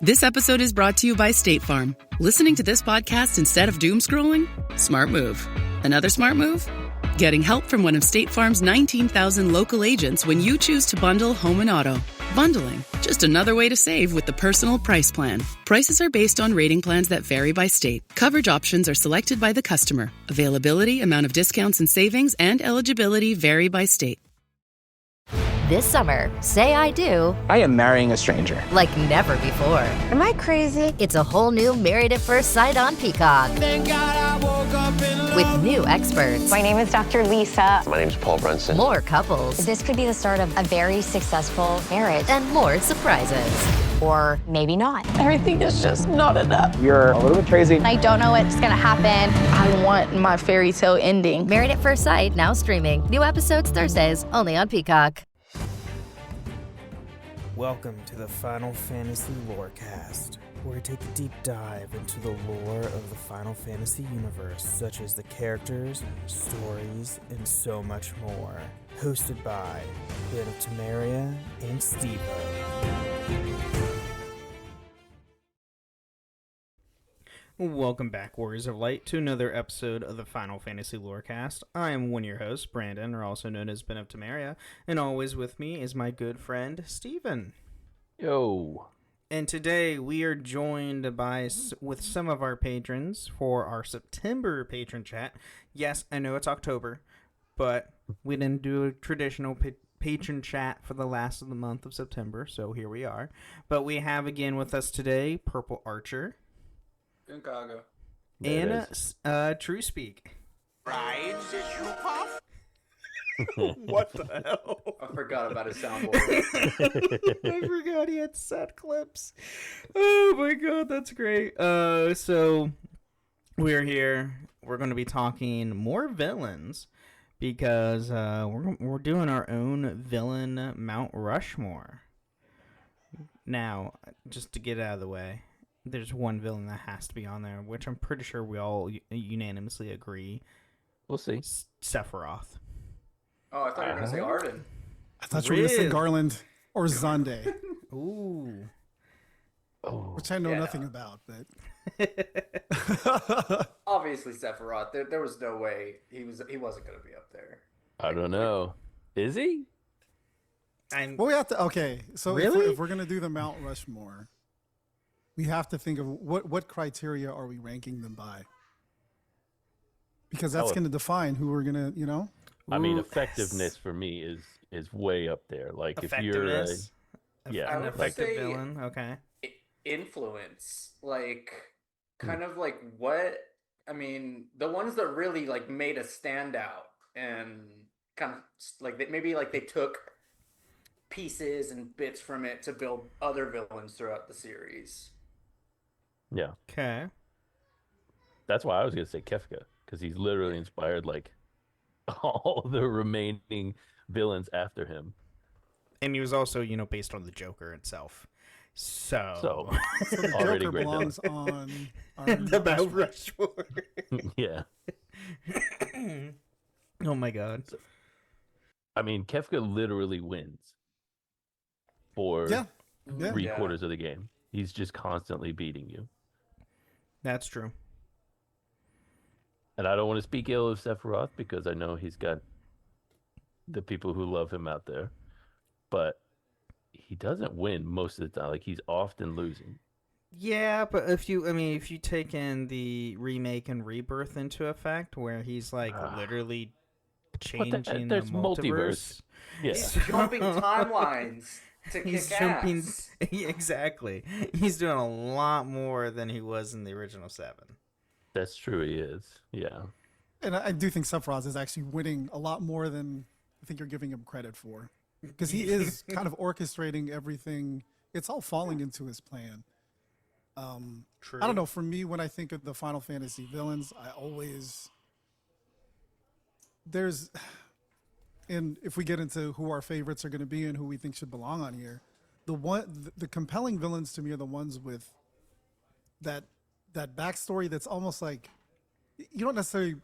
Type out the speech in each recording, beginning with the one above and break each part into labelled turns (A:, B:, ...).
A: This episode is brought to you by State Farm. Listening to this podcast instead of doom scrolling? Smart move. Another smart move? Getting help from one of State Farm's 19,000 local agents when you choose to bundle home and auto. Bundling, just another way to save with the Personal Price Plan. Prices are based on rating plans that vary by state. Coverage options are selected by the customer. Availability, amount of discounts and savings, and eligibility vary by state.
B: This summer, say I do.
C: I am marrying a stranger.
B: Like never before.
D: Am I crazy?
B: It's a whole new Married at First Sight on Peacock.
E: Thank God I woke up in love.
B: With new experts.
D: My name is Dr. Lisa.
F: My name is Paul Brunson.
B: More couples.
D: This could be the start of a very successful marriage.
B: And more surprises.
D: Or maybe not.
G: Everything is just not enough.
C: You're a little bit crazy.
G: I don't know what's gonna happen. I want my fairy tale ending.
B: Married at First Sight, now streaming. New episodes Thursdays, only on Peacock.
H: Welcome to the Final Fantasy Lorecast, where we take a deep dive into the lore of the Final Fantasy universe, such as the characters, stories, and so much more. Hosted by Ben of Temeria and Steve-O. Welcome back, Warriors of Light, to another episode of the Final Fantasy Lorecast. I am one of your hosts, Brandon, or also known as Ben of Temeria, and always with me is my good friend, Steven.
F: Yo.
H: And today we are joined with some of our patrons for our September patron chat. Yes, I know it's October, but we didn't do a traditional patron chat for the last of the month of September, so here we are. But we have again with us today, Purple Archer.
I: Chicago.
H: And True Speak.
E: Right, you puff?
H: What the hell?
I: I forgot about his soundboard.
H: I forgot he had set clips. Oh my god, that's great. So we're here. We're going to be talking more villains because we're doing our own villain Mount Rushmore. Now, just to get out of the way, there's one villain that has to be on there, which I'm pretty sure we all unanimously agree.
F: We'll see.
H: Sephiroth.
I: Oh, I thought you were going to say Arden.
J: I thought you were going to say Garland or Zonde.
H: Ooh.
J: Which I know nothing about, but
I: Obviously Sephiroth. There was no way he wasn't going to be up there.
F: I don't know. Is he?
J: Well, we have to. Okay, so
H: Really?
J: if we're going to do the Mount Rushmore, we have to think of what criteria are we ranking them by, because that's going to define who we're going to,
F: I mean, effectiveness for me is way up there. Like if you're
H: an
I: would
H: effective
I: say
H: villain, okay.
I: Influence, kind of like what? I mean, the ones that really made us stand out and kind of they took pieces and bits from it to build other villains throughout the series.
F: Yeah.
H: Okay.
F: That's why I was gonna say Kefka, because he's literally inspired all the remaining villains after him.
H: And he was also, based on the Joker itself. So
J: the
F: already
J: Joker
F: great
J: belongs on our
H: the Mount Rushmore.
F: Yeah.
H: Oh my god.
F: I mean, Kefka literally wins for three-quarters of the game. He's just constantly beating you.
H: That's true.
F: And I don't want to speak ill of Sephiroth because I know he's got the people who love him out there. But he doesn't win most of the time. He's often losing.
H: Yeah, but if you take in the remake and rebirth into effect, where he's literally changing
F: there's
H: the multiverse.
F: Yeah.
I: He's jumping timelines to kick ass.
H: Exactly. He's doing a lot more than he was in the original 7.
F: That's true, he is. Yeah.
J: And I do think Sephiroth is actually winning a lot more than I think you're giving him credit for, because he is kind of orchestrating everything. It's all falling into his plan.
H: True.
J: I don't know. For me, when I think of the Final Fantasy villains, and if we get into who our favorites are going to be and who we think should belong on here, the compelling villains to me are the ones with that backstory that's almost like, you don't necessarily,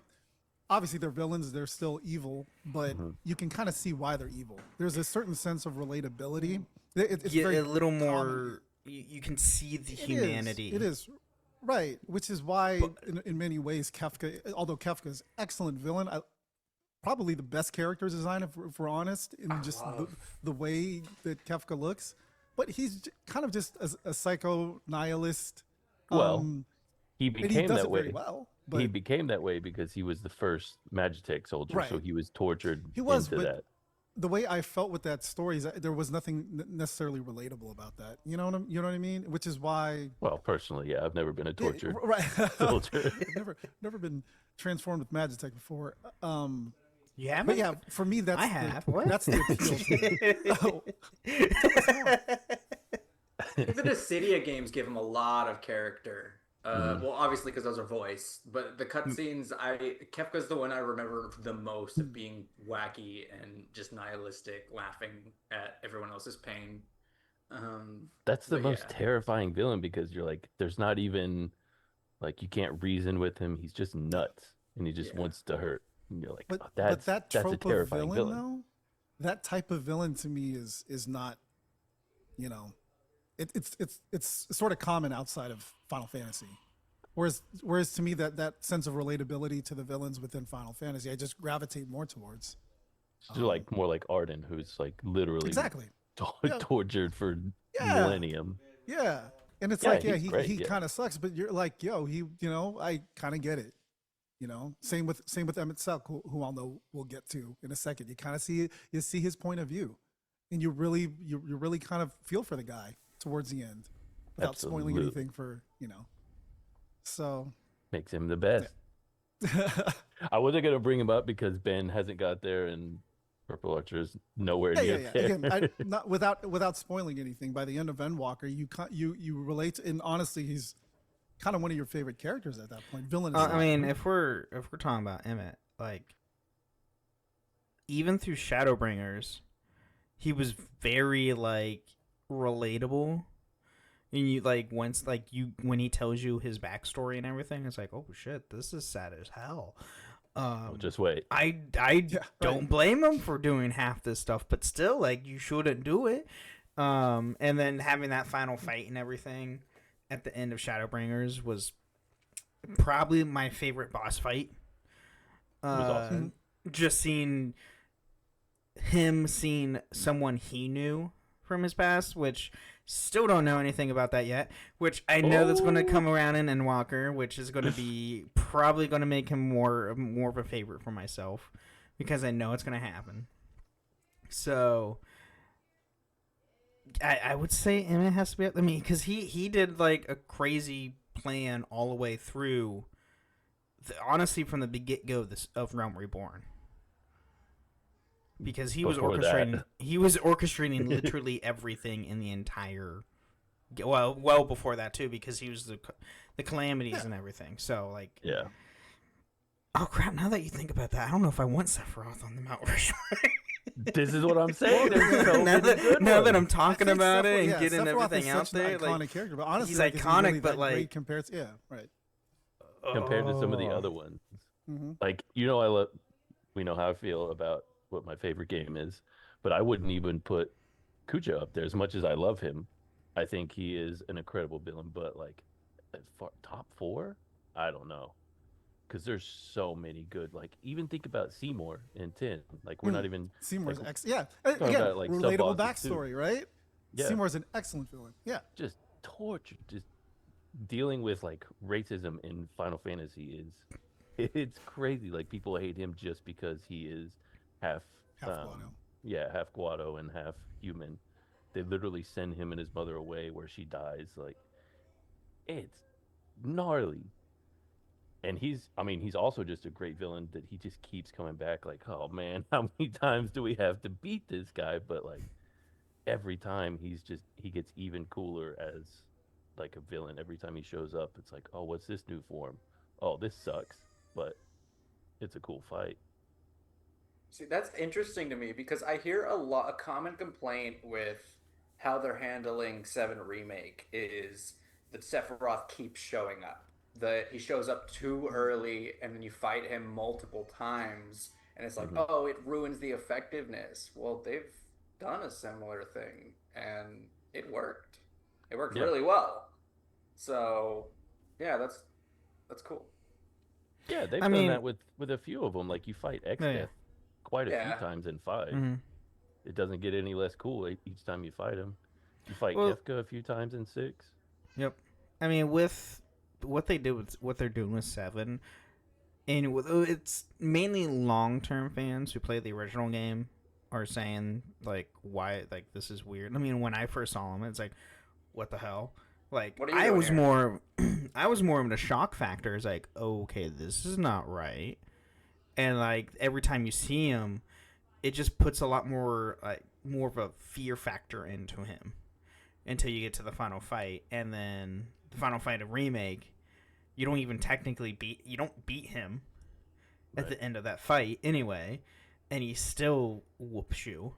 J: obviously they're villains, they're still evil, but you can kind of see why they're evil. There's a certain sense of relatability. It's very
H: a little more you can see the
J: It
H: humanity.
J: It is. Right, which is why, in many ways, Kefka, although Kefka is excellent villain, probably the best character design, if we're honest, in just the way that Kefka looks. But he's kind of just a psycho nihilist.
F: Well, he
J: and he
F: became
J: does
F: that
J: it
F: way.
J: very well.
F: He
J: But
F: became that way because he was the first Magitech soldier, so
J: Right.
F: he was tortured
J: he was,
F: into
J: but
F: that.
J: the way I felt with that story is that there was nothing necessarily relatable about that. You know what I mean? Which is why.
F: Well, personally, yeah, I've never been a tortured
J: Right.
F: soldier.
J: never been transformed with Magitech before.
H: You haven't?
J: But yeah, for me, that's
H: I have. What?
J: That's the appeal. To
I: Even the Cydia games give him a lot of character. Well, obviously because those are voice, but the cutscenes, Kefka's the one I remember the most of being wacky and just nihilistic, laughing at everyone else's pain.
F: That's the
I: but
F: most
I: yeah.
F: terrifying villain because you're like, there's not even like you can't reason with him. He's just nuts and he just wants to hurt. And you're like,
J: But,
F: oh,
J: but that
F: that's a
J: trope of
F: terrifying
J: villain, though, that type of villain to me is not, you know, it's sort of common outside of Final Fantasy. Whereas to me that sense of relatability to the villains within Final Fantasy, I just gravitate more towards.
F: So like more like Arden, who's like literally
J: Exactly
F: tortured for millennium.
J: Yeah, and it's he kind of sucks, but you're like, yo, I kind of get it. Same with Emmett Selk, who I'll know we'll get to in a second. You kind of see his point of view, and you really kind of feel for the guy towards the end, without spoiling anything for. So
F: makes him the best. I wasn't gonna bring him up because Ben hasn't got there, and Purple Archer's nowhere near there.
J: Again, not without spoiling anything. By the end of Endwalker, you relate, and honestly, he's kind of one of your favorite characters at that point. Villain.
H: I mean, if we're talking about Emmett, like even through Shadowbringers, he was very like relatable. And you when he tells you his backstory and everything, it's like, oh shit, this is sad as hell.
F: Just wait.
H: I don't blame him for doing half this stuff, but still, like, you shouldn't do it. And then having that final fight and everything at the end of Shadowbringers was probably my favorite boss fight.
F: It was awesome.
H: Just seeing someone he knew from his past, which still don't know anything about that yet, which I know that's going to come around in Endwalker, which is going to be probably going to make him more of a favorite for myself, because I know it's going to happen. So I would say Emmett has to be. I mean, because he did like a crazy plan all the way through. Honestly, from the get go of Realm Reborn. Because he was orchestrating literally everything in the entire, well before that too, because he was the calamities and everything. So like,
F: yeah.
H: Oh crap! Now that you think about that, I don't know if I want Sephiroth on the Mount Rushmore.
F: This is what I'm saying.
H: Now that I'm talking about it and getting
J: Sephiroth
H: everything out there,
J: iconic
H: like,
J: character, but honestly,
H: he's
J: like,
H: iconic,
J: really
H: but like
J: compared to, right.
F: Compared to some of the other ones, like we know how I feel about what my favorite game is, but I wouldn't even put Kuja up there. As much as I love him, I think he is an incredible villain, but like top 4, I don't know, because there's so many good. Like, even think about Seymour in 10. Like, we're not even
J: Seymour's
F: like,
J: again,
F: about, like,
J: relatable
F: sub-bosses
J: backstory,
F: too.
J: right?
F: Yeah.
J: Seymour's an excellent villain. Yeah,
F: just torture, just dealing with like racism in Final Fantasy it's crazy. Like, people hate him just because he is half Guado. Half Guado and half human. They literally send him and his mother away where she dies. Like, it's gnarly. And he's also just a great villain that he just keeps coming back. Like, oh man, how many times do we have to beat this guy? But like, every time he gets even cooler as like a villain. Every time he shows up, it's like, oh, what's this new form? Oh, this sucks, but it's a cool fight.
I: See, that's interesting to me because I hear a common complaint with how they're handling 7 Remake is that Sephiroth keeps showing up. That he shows up too early and then you fight him multiple times and it's like, oh, it ruins the effectiveness. Well, they've done a similar thing and it worked. It worked
F: Yeah.
I: really well. So, yeah, that's cool.
F: Yeah, they've
H: I
F: done
H: mean-
F: that with a few of them. Like you fight X
H: Yeah.
F: Death quite a
I: Yeah.
F: few times in 5.
H: Mhm.
F: It doesn't get any less cool each time you fight him. You fight
H: Well-
F: Kefka a few times in 6.
H: Yep. I mean, with what they do with what they're doing with 7, and it's mainly long-term fans who play the original game are saying like, why, like, this is weird. I mean, when I first saw them, it's like, what the hell? Like,
I: What are you
H: I
I: doing
H: was
I: here?
H: more, I was more of the shock factor. It's like, okay, this is not right. And like every time you see him, it just puts a lot more, like, more of a fear factor into him until you get to the final fight. And then the final fight of Remake, you don't even technically beat him at the end of that fight anyway, and he still whoops you.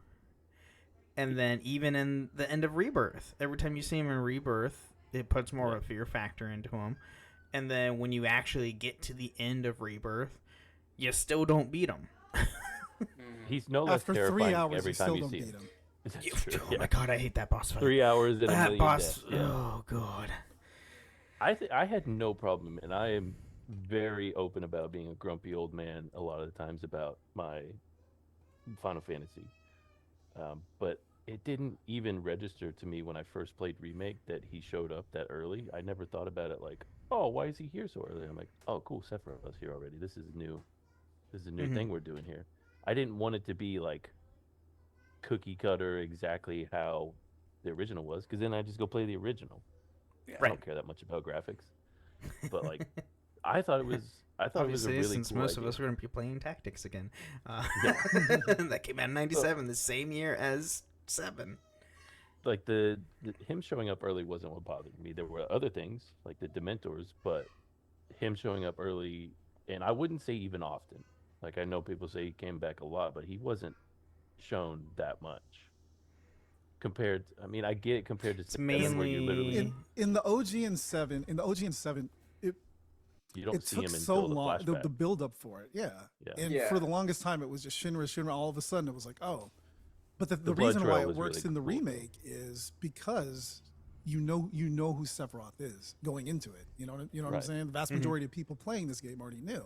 H: And then even in the end of Rebirth, every time you see him in Rebirth, it puts more of a fear factor into him. And then when you actually get to the end of Rebirth, you still don't beat him.
F: He's no less
J: After
F: terrifying
J: 3 hours,
F: every
J: you
F: time
J: still
F: you
J: don't
F: see
J: beat
F: him.
J: him.
F: That's true,
H: Oh
F: yeah.
H: my god, I hate that boss fight.
F: 3 hours and a
H: That
F: million
H: boss.
F: deaths. Yeah.
H: Oh god.
F: I had no problem, and I am very open about being a grumpy old man a lot of the times about my Final Fantasy. But it didn't even register to me when I first played Remake that he showed up that early. I never thought about it like, oh, why is he here so early? I'm like, oh, cool, Sephiroth's here already. This is new. This is a new thing we're doing here. I didn't want it to be like cookie cutter exactly how the original was, because then I just go play the original.
I: Yeah.
F: I don't care that much about graphics, but like, I thought it was a
H: Obviously,
F: really
H: since
F: cool
H: most of
F: idea.
H: us are going to be playing Tactics again.
F: Yeah.
H: That came out in 97, the same year as 7.
F: Like the him showing up early wasn't what bothered me. There were other things like the Dementors, but him showing up early, and I wouldn't say even often. Like, I know people say he came back a lot, but he wasn't shown that much. Compared, I mean, I get it compared to 7 where you're
H: mainly-
F: literally
J: In the OG and 7, it
F: you don't
J: it
F: see
J: took
F: him
J: so
F: until the
J: long,
F: flashback.
J: the build up for it, yeah.
F: Yeah.
J: And
I: Yeah.
J: for the longest time, it was just Shinra. All of a sudden, it was like, oh. But the
F: blood
J: reason
F: trail
J: why it
F: was
J: works
F: really
J: in the
F: cool, though.
J: remake is because you know who Sephiroth is going into it. You know what I'm
F: Right.
J: saying? The vast majority of people playing this game already knew.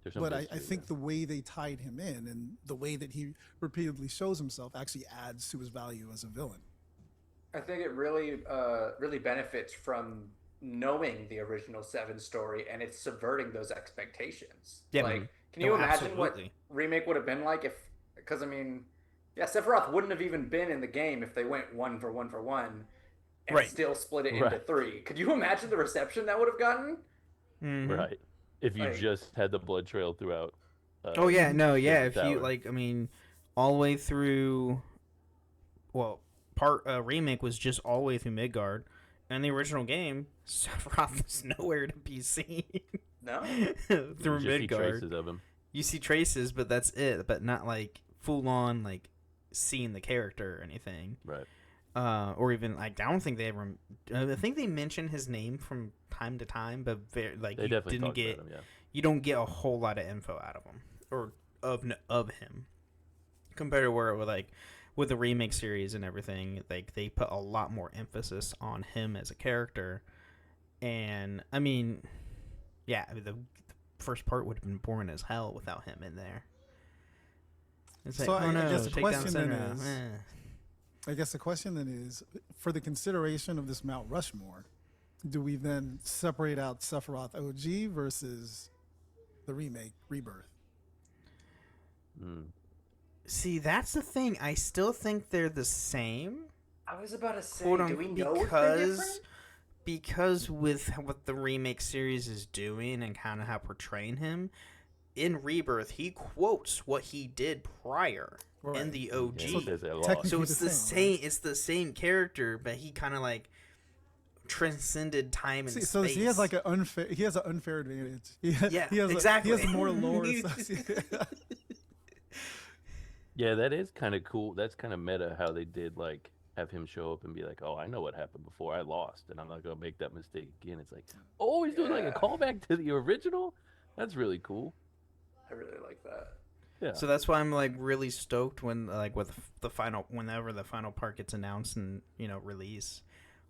F: There's some
J: But I
F: history
J: think
F: there.
J: the way they tied him in and the way that he repeatedly shows himself actually adds to his value as a villain.
I: I think it really, really benefits from knowing the original 7 story, and it's subverting those expectations.
H: Yeah.
I: Like, can
H: No,
I: you imagine
H: absolutely.
I: what Remake would have been like if? Because I mean, yeah, Sephiroth wouldn't have even been in the game if they went 1 for 1 for 1, and
H: Right.
I: still split it into
F: Right.
I: 3. Could you imagine the reception that would have gotten?
H: Mhm.
F: Right. If you
I: Like-
F: just had the blood trail throughout.
H: Oh yeah, no, yeah.
F: the
H: If you
F: tower.
H: like, I mean, all the way through. Well, Remake was just all the way through Midgard, and the original game, Sephiroth was nowhere to be seen
I: No.
H: through
F: you just see
H: Midgard.
F: traces of him.
H: You see traces, but that's it. But not like full on like seeing the character or anything.
F: Right.
H: Or even like I don't think they ever. I think they mention his name from time to time, but like
F: They
H: you
F: definitely
H: didn't
F: talked
H: get.
F: about him, yeah.
H: You don't get a whole lot of info out of him or of him compared to where like with the remake series and everything. Like they put a lot more emphasis on him as a character, and I mean, yeah, I mean, the first part would have been boring as hell without him in there. It's like,
J: So
H: oh
J: I
H: no,
J: guess the
H: take down
J: question then
H: Senna.
J: is-
H: Eh.
J: I guess the question then is, for the consideration of this Mount Rushmore, do we then separate out Sephiroth OG versus the remake, Rebirth?
H: See, that's the thing. I still think they're the same.
I: I was about to say,
H: Quote
I: do we
H: unquote,
I: know if they're
H: because
I: different?
H: because with what the remake series is doing and kind of how portraying him in Rebirth, he quotes what he did prior in
J: Right.
H: the OG.
F: Yeah, he says that a lot.
J: technically-
H: So it's
J: the
H: the
J: same,
H: same. It's the same character, but he kind of like transcended time and
J: See,
H: space.
J: so he has like an unfair. He has an unfair advantage. He has,
H: Yeah,
J: he has
H: exactly.
J: he has more lore associated.
F: Yeah, that is kind of cool. That's kind of meta how they did like have him show up and be like, "Oh, I know what happened before. I lost, and I'm not gonna make that mistake again." It's like, oh, he's doing like a
I: Yeah.
F: callback to the original. That's really cool.
I: I really like that.
F: Yeah.
H: So that's why I'm like really stoked when like with the final whenever the final part gets announced and release.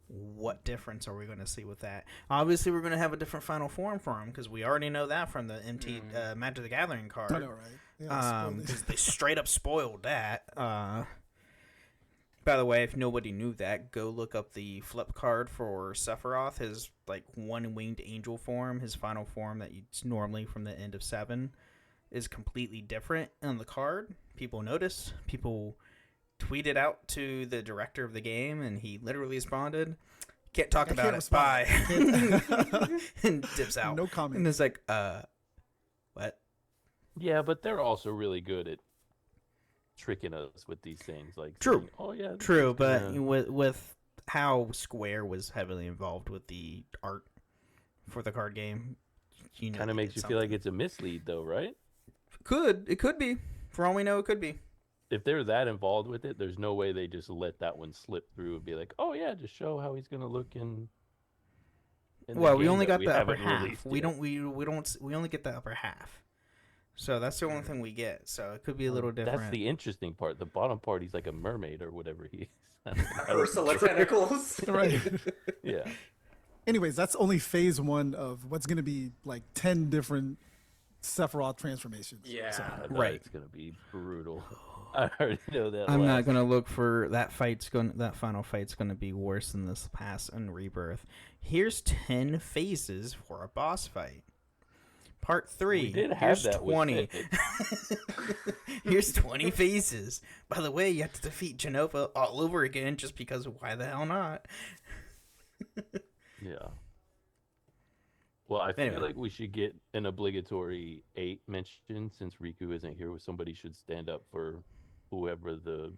H: what difference are we going to see with that? Obviously, we're going to have a different final form for him because we already know that from the Magic the Gathering card.
J: I know, right? Yeah,
H: because they straight up spoiled that. By the way, if nobody knew that, go look up the flip card for Sephiroth. His like one-winged angel form, his final form that it's normally from the end of 7, is completely different on the card. People noticed. People tweeted out to the director of the game, and he literally responded, "Can't talk about it. Bye." And dips out.
J: No comment.
H: And it's like, what?
F: Yeah, but they're also really good at tricking us with these things. Like,
H: True.
F: saying, oh yeah,
H: True, but with how Square was heavily involved with the art for the card game,
F: kind of makes you feel like it's a mislead, though, right?
H: It could be. For all we know, it could be.
F: If they're that involved with it, there's no way they just let that one slip through and be like, oh yeah, just show how he's gonna look in
H: well, we only got
F: we
H: the upper
F: haven't
H: half.
F: released
H: We
F: yet.
H: don't. We only get the upper half. So that's the only thing we get. So it could be a little different.
F: That's the interesting part. The bottom part, he's like a mermaid or whatever he is.
I: Ursula tentacles.
J: Right.
F: Yeah.
J: Anyways, that's only phase 1 of what's going to be like 10 different Sephiroth transformations.
I: Yeah.
J: So,
H: Right.
F: It's gonna be brutal. I already know that.
H: I'm not gonna look for that fight's going. That final fight's gonna be worse than this past and Rebirth. Here's 10 phases for a boss fight. Part 3.
F: We did have
H: Here's
F: that with
H: 20. Here's 20 phases. By the way, you have to defeat Genova all over again just because why the hell not?
F: Yeah. Well, I feel like we should get an obligatory 8 mention since Riku isn't here. Somebody should stand up for whoever the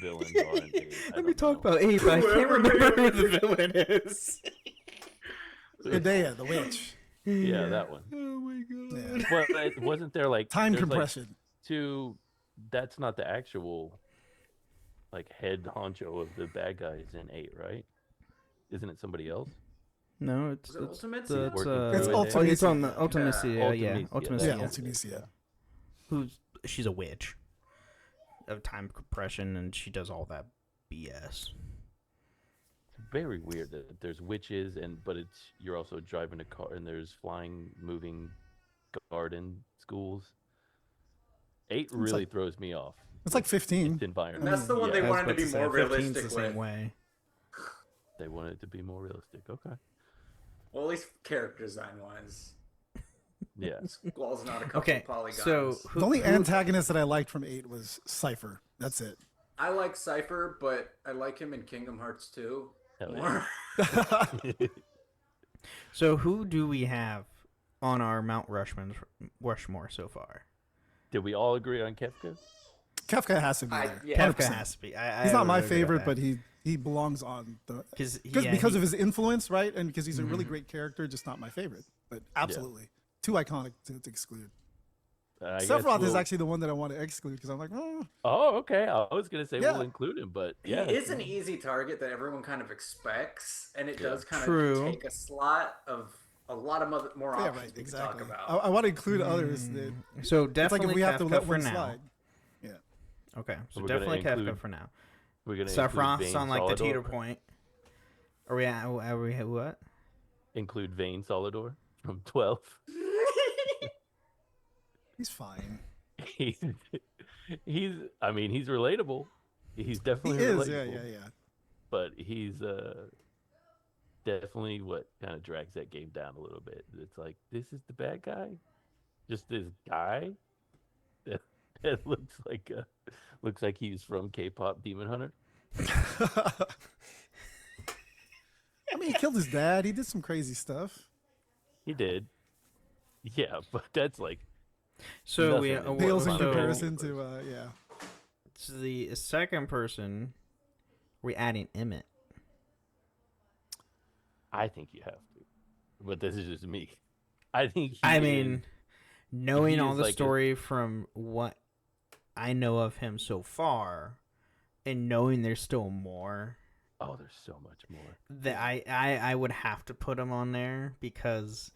F: villains are in 8.
H: Let me talk about 8, but I can't remember who the villain is.
J: Medea, the witch.
F: Yeah, that one.
H: Oh my god.
F: Well, wasn't there like
J: Time
F: there's,
J: compression.
F: Like, that's not the actual like head honcho of the bad guys in 8, right? Isn't it somebody else?
H: No, it's
I: Ultimate?
J: It's
H: Ultimate. It's on the Ultimacia, yeah.
F: Ultimacia.
J: Yeah, Ultimacia.
H: She's a witch of time compression, and she does all that BS.
F: Very weird that there's witches but you're also driving a car and there's flying, moving garden schools. 8 really throws me off.
J: It's like 15.
F: Its environment.
I: And that's the one they wanted to be more realistic
H: the same
I: with.
H: way.
F: They wanted it to be more realistic. Okay.
I: Well, at least character design wise.
F: Yeah.
I: Squall's not a couple
H: Okay,
I: polygons.
H: so
J: The only antagonist that I liked from 8 was Cypher. That's it.
I: I like Cypher, but I like him in Kingdom Hearts 2
F: Hell
I: more.
H: So who do we have on our Mount Rushmore so far?
F: Did we all agree on Kefka?
J: Kefka has to be there.
I: Yeah.
H: Kefka has to be.
J: He's not my
H: would agree with
J: favorite,
H: that.
J: but he belongs on the
H: yeah,
J: because of his influence, right? And because he's a really great character, just not my favorite. But absolutely, too iconic to exclude. Sephiroth is actually the one that I want to exclude because I'm like, oh.
F: Oh, okay. I was gonna say we'll include him, but yeah,
I: He is an easy target that everyone kind of expects, and it does kind
H: True.
I: of take a slot of a lot of more
J: Yeah,
I: options
J: right,
I: we
J: exactly.
I: can talk about.
J: I want to include others. That,
H: So
J: it's like
H: definitely
J: if we have to
H: Kefka
J: let
H: for
J: one
H: now.
J: slide. Yeah.
H: Okay, so
F: we're gonna
H: definitely Kefka
F: include-
H: for now.
F: we're gonna
H: Sephiroth's on like the
F: Solidor.
H: teeter point. Are we what?
F: Include Vayne Solidor from 12.
J: He's fine.
F: he's I mean, he's relatable. He's definitely
J: He is.
F: relatable.
J: Yeah.
F: But he's definitely what kind of drags that game down a little bit. It's like, this is the bad guy, just this guy that looks like he's from K-pop Demon Hunter.
J: I mean, he killed his dad. He did some crazy stuff.
F: He did, yeah, but that's like
H: So we
F: nothing
J: Pales in
F: so-
J: comparison to yeah.
H: to the second person. We're adding Emmett.
F: I think you have to, but this is just me. I think.
H: Knowing all
F: is
H: the
F: like
H: story from what I know of him so far, and knowing there's still more,
F: Oh, there's so much more.
H: that I would have to put him on there because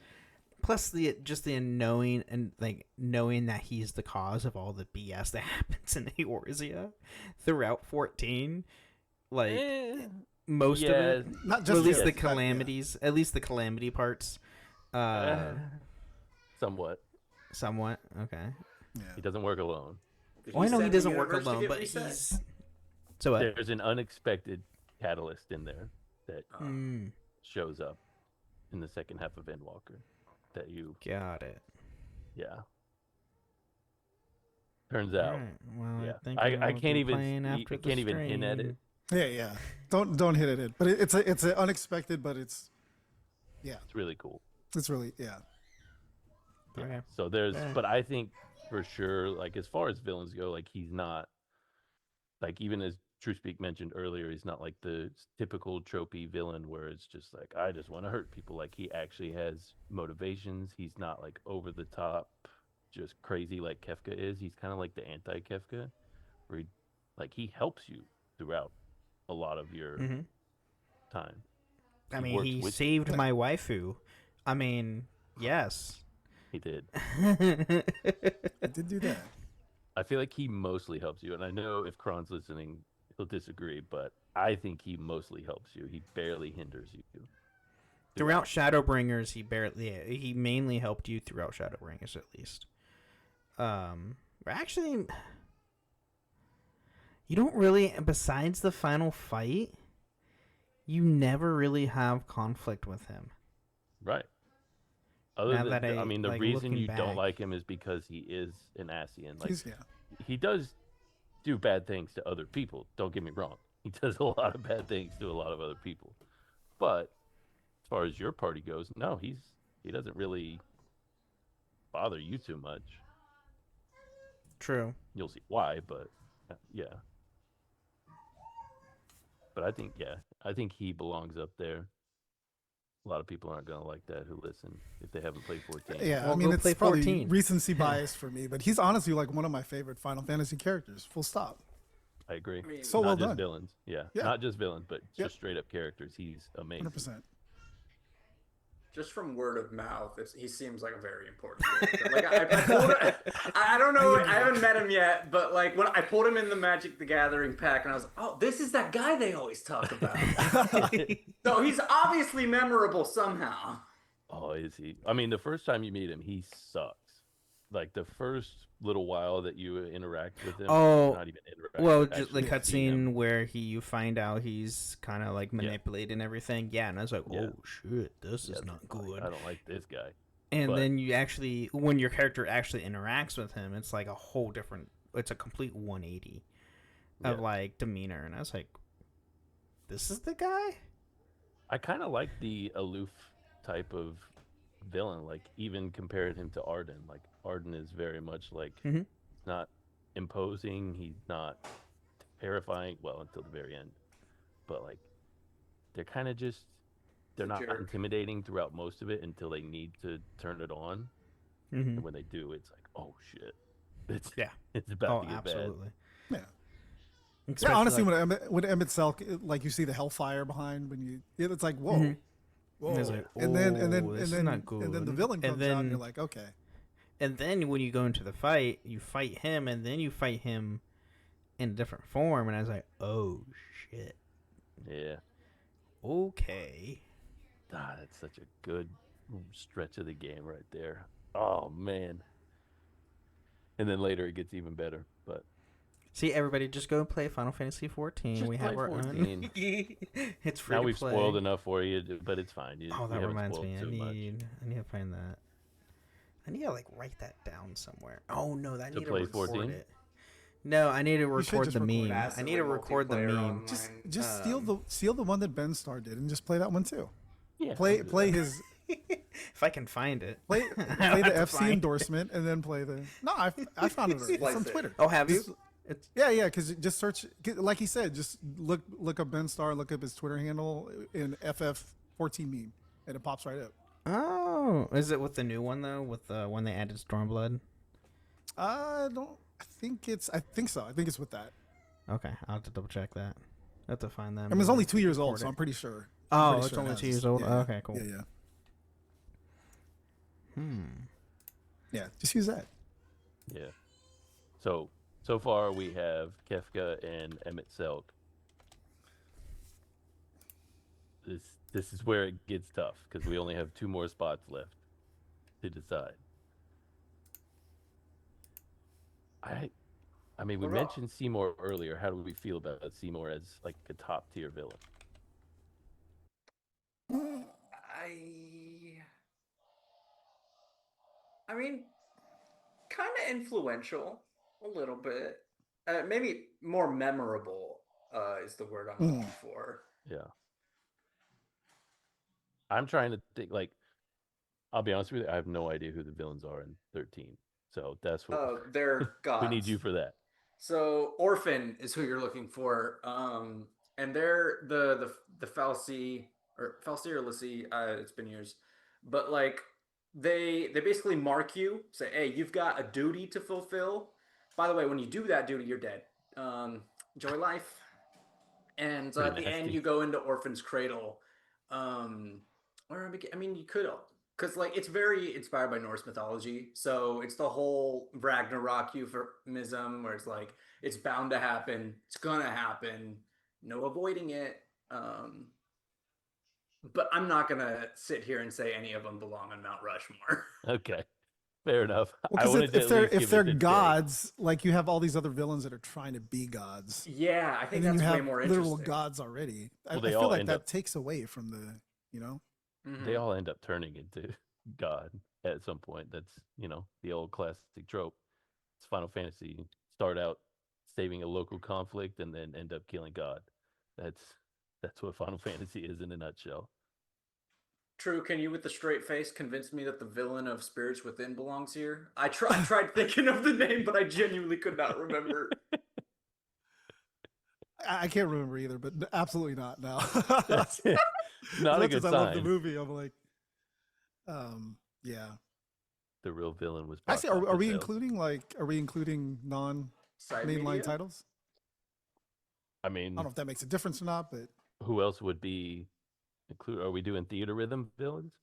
H: plus the knowing and like knowing that he's the cause of all the BS that happens in Eorzea throughout 14, like most of it.
J: Not
H: Well,
J: just
H: at least
J: him,
H: the
J: but,
H: calamities. At least the calamity parts.
F: Somewhat.
H: Somewhat. Okay.
F: He doesn't work alone.
H: Well, I know he
I: send the
H: doesn't work
I: universe to
H: alone,
I: get
H: but
I: reset?
H: he's. So what?
F: There's an unexpected catalyst in there that shows up in the second half of Endwalker that you
H: got it.
F: Yeah. Turns out.
H: Right. Well,
F: Yeah.
H: think
F: I
H: I'll
F: can't
H: be
F: even
H: playing
F: I
H: after the
F: can't even hint at it.
H: stream.
J: Yeah. Don't hit it. But it's an unexpected, but it's
F: It's really cool.
J: It's really
H: Okay.
F: So there's but I think for sure, like as far as villains go, like he's not like, even as TrueSpeak mentioned earlier, he's not like the typical tropey villain where it's just like, I just want to hurt people. Like he actually has motivations. He's not like over the top, just crazy like Kefka is. He's kind of like the anti-Kefka, where he helps you throughout a lot of your time.
H: I mean, he saved my waifu. I mean, yes.
F: He did.
J: I did do that.
F: I feel like he mostly helps you, and I know if Kron's listening, he'll disagree, but I think he mostly helps you. He barely hinders you.
H: Throughout Shadowbringers, he mainly helped you throughout Shadowbringers, at least. Actually, you don't really, besides the final fight, you never really have conflict with him.
F: Right. The reason you don't like him is because he is an Ascian. Like, he does do bad things to other people. Don't get me wrong. He does a lot of bad things to a lot of other people. But as far as your party goes, no, he doesn't really bother you too much.
H: True.
F: You'll see why, but yeah. But I think he belongs up there. A lot of people aren't going to like that who listen if they haven't played 14.
J: Yeah,
H: Well,
J: I mean,
H: go
J: it's
H: play
J: probably
H: 14.
J: recency bias for me, but he's honestly like one of my favorite Final Fantasy characters. Full stop.
F: I agree.
J: So
F: not
J: well
F: just
J: done.
F: Villains. Yeah.
J: Yeah.
F: Not just villains, but just straight up characters. He's amazing.
J: 100%.
I: Just from word of mouth, he seems like a very important character. Like I don't know, I haven't met him yet, but like when I pulled him in the Magic the Gathering pack, and I was like, oh, this is that guy they always talk about. So he's obviously memorable somehow.
F: Oh, is he? I mean, the first time you meet him, he sucks. Like the first little while that you interact with him, not even interact.
H: Well, just the cutscene where you find out he's kind of like manipulating everything. Yeah, and I was like, oh shit, this is not good.
F: I don't like this guy.
H: And then you actually, when your character actually interacts with him, it's like a whole different. It's a complete 180 of like demeanor, and I was like, this is the guy.
F: I kind of like the aloof type of villain, like even compared him to Arden. Like Arden is very much like not imposing, he's not terrifying, well, until the very end, but like they're kind of just, they're not intimidating throughout most of it until they need to turn it on. And when they do, it's like, oh shit, it's about to get
J: absolutely
F: bad.
J: Yeah, honestly, when Emmett Selk, like you see the hellfire behind when you, it's like whoa. Whoa.
H: Like,
J: and then
H: not good.
J: And then the villain comes out and you're like, okay.
H: And then when you go into the fight, you fight him, and then you fight him in a different form, and I was like, oh shit.
F: Yeah.
H: Okay.
F: That's such a good stretch of the game right there. Oh man. And then later it gets even better, but
H: see, everybody, just go and play Final Fantasy 14.
F: Just
H: we have our
F: 14.
H: own. It's free
F: now
H: to
F: we've
H: play.
F: spoiled enough for you, but it's fine.
H: That reminds me. I
F: much.
H: need to find that. I need to like write that down somewhere. Oh no, I need to
F: play
H: record
F: 14?
H: it. No, I need to record
J: just
H: the
J: record
H: meme. I need to record the meme.
J: Just steal the one that Ben Star did and just play that one too.
F: Yeah.
J: Play his.
H: If I can find it.
J: Play the FC endorsement and then play the. No, I found it already. It's on Twitter.
H: Oh, have you?
J: Yeah, because just search, like he said, just look up Ben Star, look up his Twitter handle in FF14 meme, and it pops right up.
H: Oh, is it with the new one though? With the one they added Stormblood?
J: I think so. I think it's with that.
H: Okay, I'll have to double check that. I have to find them.
J: I mean, it's only 2 years old, so I'm pretty sure.
H: It's only 2 years old.
J: Yeah.
H: Oh, okay, cool.
J: Yeah. Yeah, just use that.
F: Yeah. So far we have Kefka and Emmett Selk. this is where it gets tough because we only have 2 more spots left to decide. I mean, we mentioned Seymour earlier. How do we feel about Seymour as like a top tier villain?
I: I mean, kind of influential a little bit. Maybe more memorable is the word I'm looking for.
F: Yeah. I'm trying to think, like, I'll be honest with you, I have no idea who the villains are in 13. So that's what
I: they're gods.
F: we need you for that.
I: So Orphan is who you're looking for. And they're the Falsi or Lassie, it's been years. But like they basically mark you, say, hey, you've got a duty to fulfill. By the way, when you do that duty, you're dead. Enjoy life. And at the end, you go into Orphan's Cradle. Or I mean, you could, because like it's very inspired by Norse mythology. So it's the whole Ragnarok euphemism, where it's like it's bound to happen, it's gonna happen, no avoiding it. But I'm not gonna sit here and say any of them belong on Mount Rushmore.
F: Okay. Fair enough.
J: Well, if they're gods, like you have all these other villains that are trying to be gods.
I: Yeah, I think
J: that's
I: way more interesting.
J: Literal gods already.
F: Well,
J: I feel like that takes away from the, you know.
F: They all end up turning into God at some point. That's, the old classic trope. It's Final Fantasy. You start out saving a local conflict and then end up killing God. That's what Final Fantasy is in a nutshell.
I: True. Can you, with the straight face, convince me that the villain of Spirits Within belongs here? I tried thinking of the name, but I genuinely could not remember.
J: I can't remember either, but absolutely not. No,
F: not a good sign. I love
J: the movie. I'm like, yeah.
F: The real villain was
J: actually. Are we including non-mainline titles?
F: I mean,
J: I don't know if that makes a difference or not, but
F: who else would be include? Are we doing theater rhythm villains?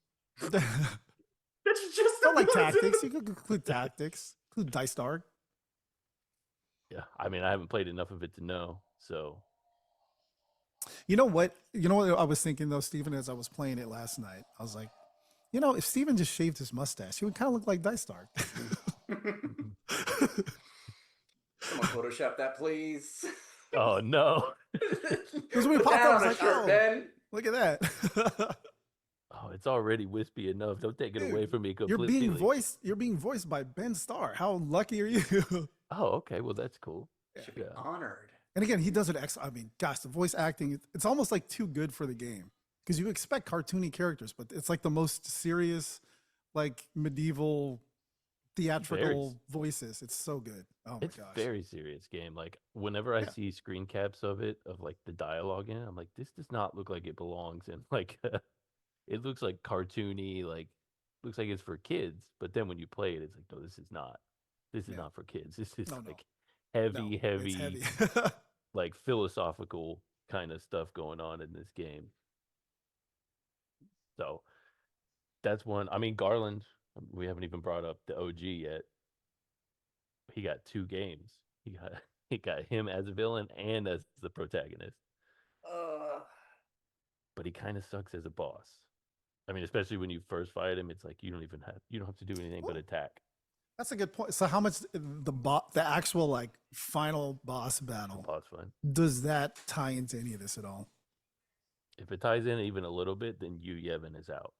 I: It's just
J: not like tactics. You could include tactics. Include Dice Dark.
F: Yeah, I mean, I haven't played enough of it to know. So,
J: you know what I was thinking though, Steven, as I was playing it last night, I was like, if Steven just shaved his mustache, he would kind of look like Dice Dark.
I: Someone Photoshop that, please.
F: Oh no!
J: Because we popped up, I was like, oh, look at that.
F: Oh, it's already wispy enough. Don't take it away from me completely.
J: You're being voiced by Ben Starr. How lucky are you?
F: Oh, okay. Well, that's cool.
I: Should be honored.
J: And again, he does it excellent. I mean, gosh, the voice acting, it's almost like too good for the game. Because you expect cartoony characters, but it's like the most serious, like medieval, theatrical voices. It's so good. Oh my gosh.
F: It's a very serious game. Like, whenever I see screen caps of it, of like the dialogue in it, I'm like, this does not look like it belongs in like, it looks like cartoony, like, looks like it's for kids. But then when you play it, it's like, no, this is not. This is not for kids. This is heavy, like philosophical kind of stuff going on in this game. So that's one. I mean, Garland, we haven't even brought up the OG yet. He got 2 games. He got him as a villain and as the protagonist. But he kind of sucks as a boss. I mean, especially when you first fight him, it's like you don't have to do anything but attack.
J: That's a good point. So how much the actual like final boss battle does that tie into any of this at all?
F: If it ties in even a little bit, then Yevon is out.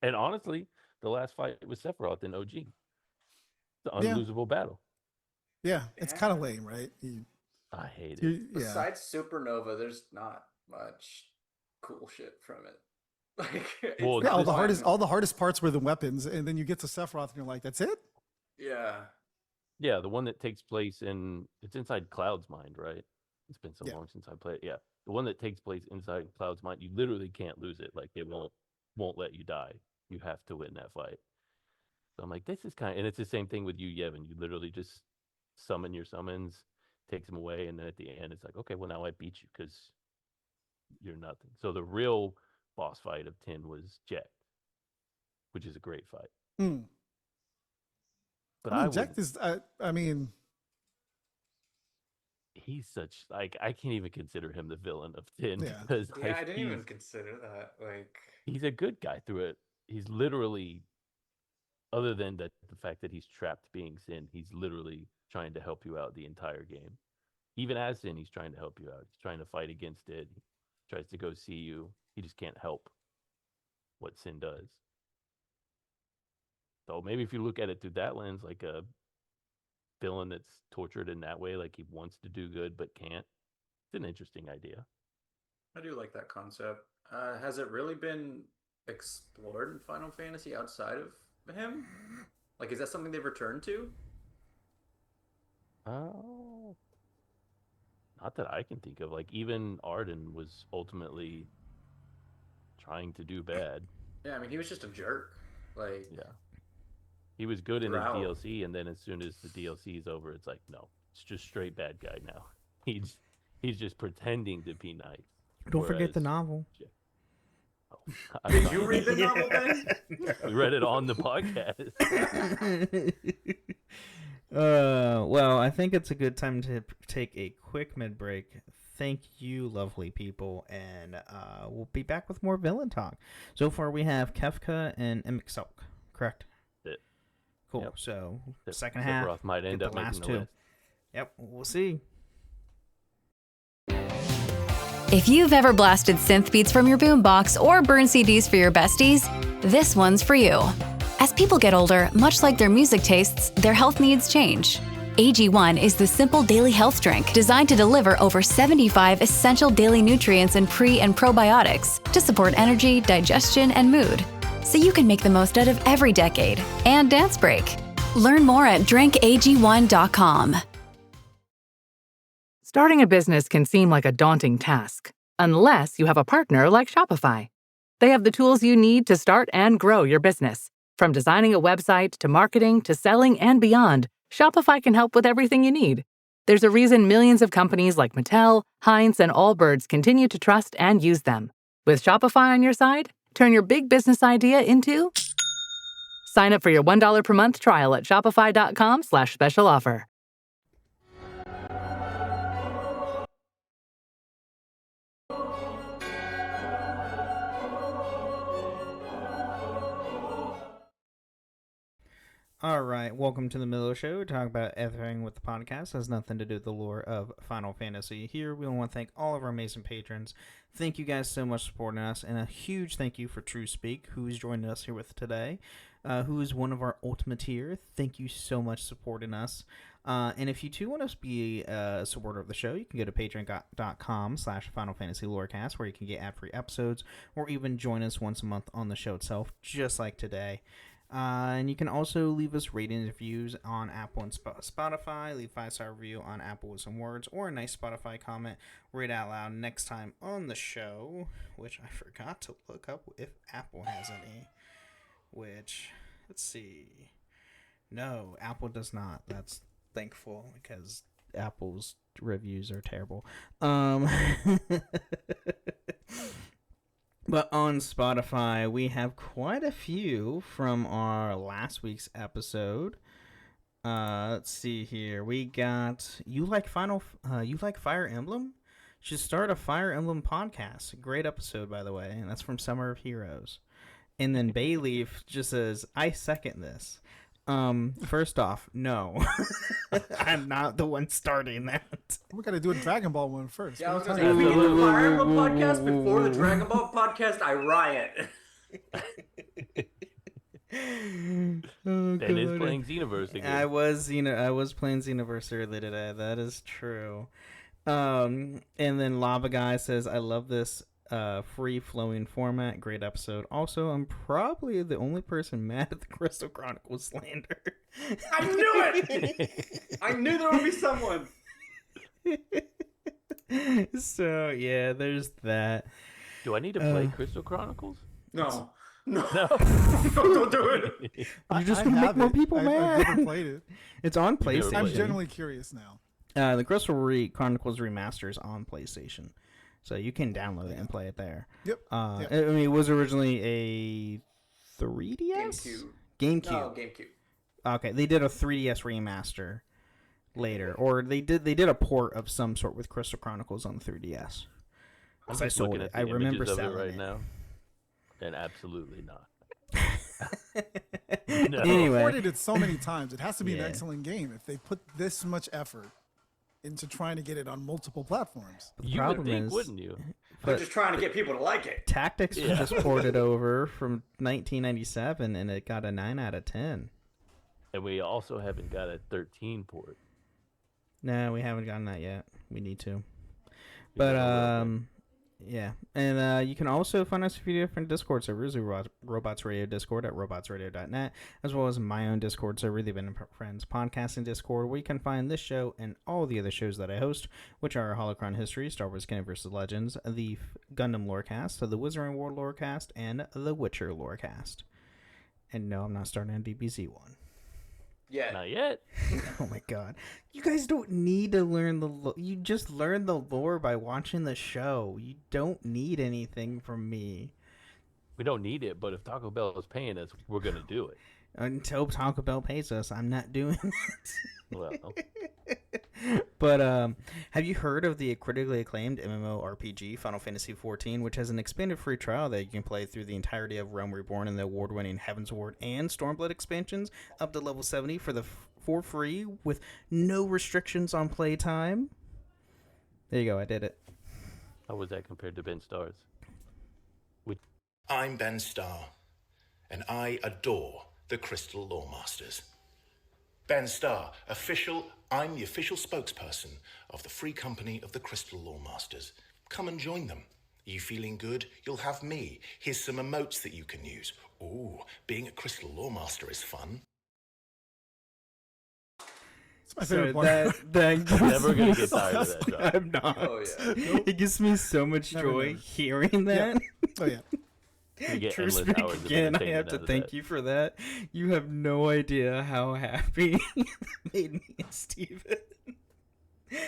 F: And honestly, the last fight with Sephiroth in OG. It's an unlosable battle.
J: Yeah, it's kind of lame, right?
F: I hate it.
I: Besides Supernova, there's not much cool shit from it. Like,
J: all the hardest parts were the weapons, and then you get to Sephiroth, and you're like, "That's it."
F: Yeah, the one that takes place it's inside Cloud's mind, right? It's been so long since I played. Yeah, the one that takes place inside Cloud's mind, you literally can't lose it. Like it won't let you die. You have to win that fight. So I'm like, this is and it's the same thing with you, Yevon. You literally just summon your summons, takes them away, and then at the end, it's like, okay, well now I beat you because you're nothing. So the real boss fight of 10 was Jack, which is a great fight. But
J: Jack is, I mean,
F: he's such like I can't even consider him the villain of 10
J: Yeah.
F: because
I: Yeah,
F: like
I: I didn't even consider that. Like,
F: he's a good guy through it. He's literally, other than the fact that he's trapped being Sin, he's literally trying to help you out the entire game. Even as Sin, he's trying to help you out. He's trying to fight against it. He tries to go see you. He just can't help what Sin does. So maybe if you look at it through that lens, like a villain that's tortured in that way, like he wants to do good but can't, it's an interesting idea.
I: I do like that concept. Has it really been explored in Final Fantasy outside of him? Like, is that something they've returned to?
F: Oh, not that I can think of. Like even Arden was ultimately trying to do bad.
I: Yeah, I mean, he was just a jerk. Like,
F: Yeah. He was good in his
I: throughout.
F: DLC, and then as soon as the DLC is over, it's like, no, it's just straight bad guy now. He's just pretending to be nice.
H: Don't forget the novel.
I: Did you read the novel then?
F: We read it on the podcast.
H: Well, I think it's a good time to take a quick mid break. Thank you, lovely people, and we'll be back with more villain talk. So far, we have Kefka and Emixelk, correct? Cool.
F: Yep.
H: So second half,
F: Sephiroth might end up making the list.
H: Yep, we'll see.
K: If you've ever blasted synth beats from your boombox or burned CDs for your besties, this one's for you. As people get older, much like their music tastes, their health needs change. AG1 is the simple daily health drink designed to deliver over 75 essential daily nutrients and pre- and probiotics to support energy, digestion, and mood, so you can make the most out of every decade and dance break. Learn more at drinkag1.com.
L: Starting a business can seem like a daunting task, unless you have a partner like Shopify. They have the tools you need to start and grow your business. From designing a website to marketing to selling and beyond, Shopify can help with everything you need. There's a reason millions of companies like Mattel, Heinz, and Allbirds continue to trust and use them. With Shopify on your side, turn your big business idea into... Sign up for your $1 per month trial at shopify.com/special offer.
H: All right, welcome to the Miller Show. We talk about everything with the podcast. It has nothing to do with the lore of Final Fantasy. Here, we want to thank all of our amazing patrons. Thank you guys so much for supporting us, and a huge thank you for True Speak, who is joining us here with today, who is one of our ultimate tier. Thank you so much for supporting us. And if you too want to be a supporter of the show, you can go to patreon.com/Final Fantasy Lorecast, where you can get ad-free episodes, or even join us once a month on the show itself, just like today. And you can also leave us ratings and reviews on Apple and Spotify. Leave 5-star review on Apple with some words, or a nice Spotify comment. Read out loud next time on the show, which I forgot to look up if Apple has any. Which, let's see. No, Apple does not. That's thankful, because Apple's reviews are terrible. But on Spotify, we have quite a few from our last week's episode. Let's see here. We got you like Fire Emblem? Should start a Fire Emblem podcast. Great episode, by the way, and that's from Summer of Heroes. And then Bayleaf just says, "I second this." First off, no, I'm not the one starting that.
J: We got to do a Dragon Ball one first.
I: Yeah, I was gonna say, if we do a Fire Emblem podcast before the Dragon Ball podcast, I riot.
F: Ben is playing Xenoverse again.
H: I was playing Xenoverse earlier today. That is true. And then Lava Guy says, "I love this free-flowing format. Great episode. Also, I'm probably the only person mad at the Crystal Chronicles slander."
I: I knew it! I knew there would be someone.
H: So, yeah, there's that.
F: Do I need to play Crystal Chronicles?
I: No.
F: No.
I: Don't do it.
H: You're just going to make more people mad.
J: I've never played it.
H: It's on PlayStation.
J: I'm genuinely curious now.
H: The Crystal Chronicles Remaster is on PlayStation. So you can download it and play it there.
J: Yep.
H: I mean, it was originally a 3DS? GameCube.
I: No, GameCube.
H: Okay, they did a 3DS remaster later, or they did a port of some sort with Crystal Chronicles on the 3DS.
F: I'm
H: I
F: just
H: sold
F: looking
H: it.
F: at the
H: I remember
F: images of it
H: selling
F: right
H: it.
F: now, and absolutely not.
J: No.
H: Anyway,
J: I've ported it so many times. It has to be an
H: Yeah.
J: excellent game if they put this much effort into trying to get it on multiple platforms.
H: the
F: You would
H: problem
F: think,
H: is,
F: wouldn't you?
I: They're
H: but
I: just trying to get people to like it.
H: Tactics was
F: Yeah.
H: just ported over from 1997, and it got a 9 out of 10.
F: And we also haven't got a 13 port.
H: No, we haven't gotten that yet. We need to.
F: We
H: But
F: gotta roll
H: yeah, and you can also find us a few different Discord servers: the Robots Radio Discord at robotsradio.net, as well as my own Discord server, the Venom Friends Podcasting Discord, where you can find this show and all the other shows that I host, which are Holocron History, Star Wars Canon vs. Legends, the Gundam Lorecast, the Wizarding World Lorecast, and the Witcher Lorecast. And no, I'm not starting a DBZ one.
I: Yeah.
F: Not yet.
H: Oh my god. You guys don't need to learn the lore. You just learn the lore by watching the show. You don't need anything from me.
F: We don't need it, but if Taco Bell is paying us, we're gonna do it.
H: Until Taco Bell pays us, I'm not doing it.
F: Well,
H: But have you heard of the critically acclaimed MMORPG Final Fantasy XIV, which has an expanded free trial that you can play through the entirety of Realm Reborn and the award-winning Heaven's Ward and Stormblood expansions up to level 70 for free with no restrictions on playtime? There you go, I did it.
F: how was that compared to Ben Star's?
M: I'm Ben Starr, and I adore the Crystal Lawmasters. Ben Starr, I'm the official spokesperson of the Free Company of the Crystal Lawmasters. Come and join them. Are you feeling good? You'll have me. Here's some emotes that you can use. Ooh, being a Crystal Lawmaster is fun.
J: It's my favorite part.
H: That
F: Never gonna get tired of that drop.
H: I'm not.
I: Oh, yeah.
H: It gives me so much
J: Never,
H: joy
J: never.
H: hearing that.
J: Oh yeah.
F: We get
H: True
F: endless
H: speak
F: hours of
H: again, I
F: entertainment
H: have to
F: out of
H: thank
F: that.
H: you for that. You have no idea how happy it made me and Steven.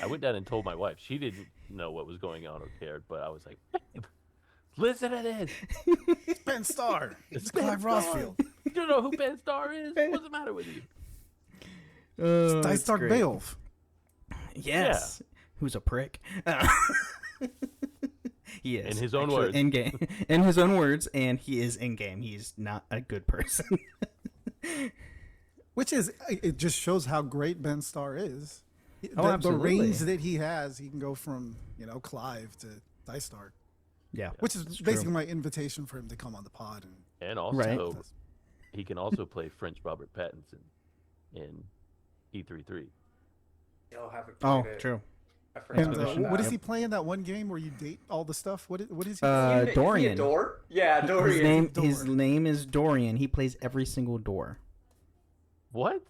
F: I went down and told my wife. She didn't know what was going on or cared, but I was like, babe, listen to this.
J: It's Ben Starr. It's
F: Ben
J: Clive
F: Starr.
J: Rossfield.
F: You don't know who Ben Starr is? What's the matter with you?
H: Oh,
J: It's Dice
H: it's
J: Dark
H: great.
J: Beowulf.
H: Yes. Who's a prick. He is.
F: In his own
H: actually,
F: words.
H: In game. In his own words, and he is in game. He's not a good person.
J: Which is, it just shows how great Ben Starr is.
H: Oh,
J: the
H: absolutely.
J: range that he has, he can go from, Clive to Dice Dark.
H: Yeah.
J: Which is
H: it's
J: basically
H: true.
J: my invitation for him to come on the pod.
F: And also,
H: Right.
F: he can also play French Robert Pattinson in E33.
I: Yo, haven't
H: Oh,
I: played it.
H: true.
I: I forgot
J: And
I: about
J: what
I: that.
J: does he play in that one game where you date all the stuff? What is he?
I: Isn't he a
H: Dorian.
I: door? Yeah, Dorian.
H: His name is Dorian. He plays every single door.
F: What?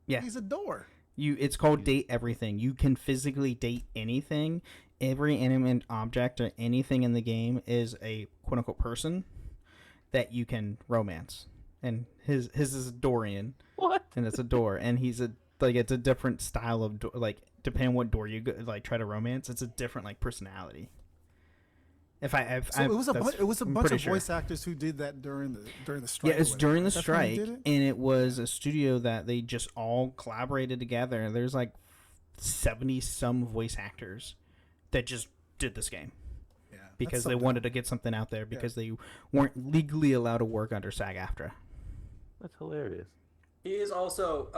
H: Yeah.
J: He's a door.
H: It's called date everything. You can physically date anything. Every animate object or anything in the game is a quote unquote person that you can romance. And his is Dorian.
F: What?
H: And it's a door. And he's it's a different style of depending on what door you go, try to romance, it's a different personality. It was a bunch of voice actors who did that during the strike. Yeah, it's during the
J: That's when he
H: strike,
J: did it?
H: and it was a studio that they just all collaborated together. There's 70 some voice actors that just did this game.
J: Yeah,
H: because they wanted to get something out there because they weren't legally allowed to work under SAG-AFTRA.
F: That's hilarious.
I: He is also,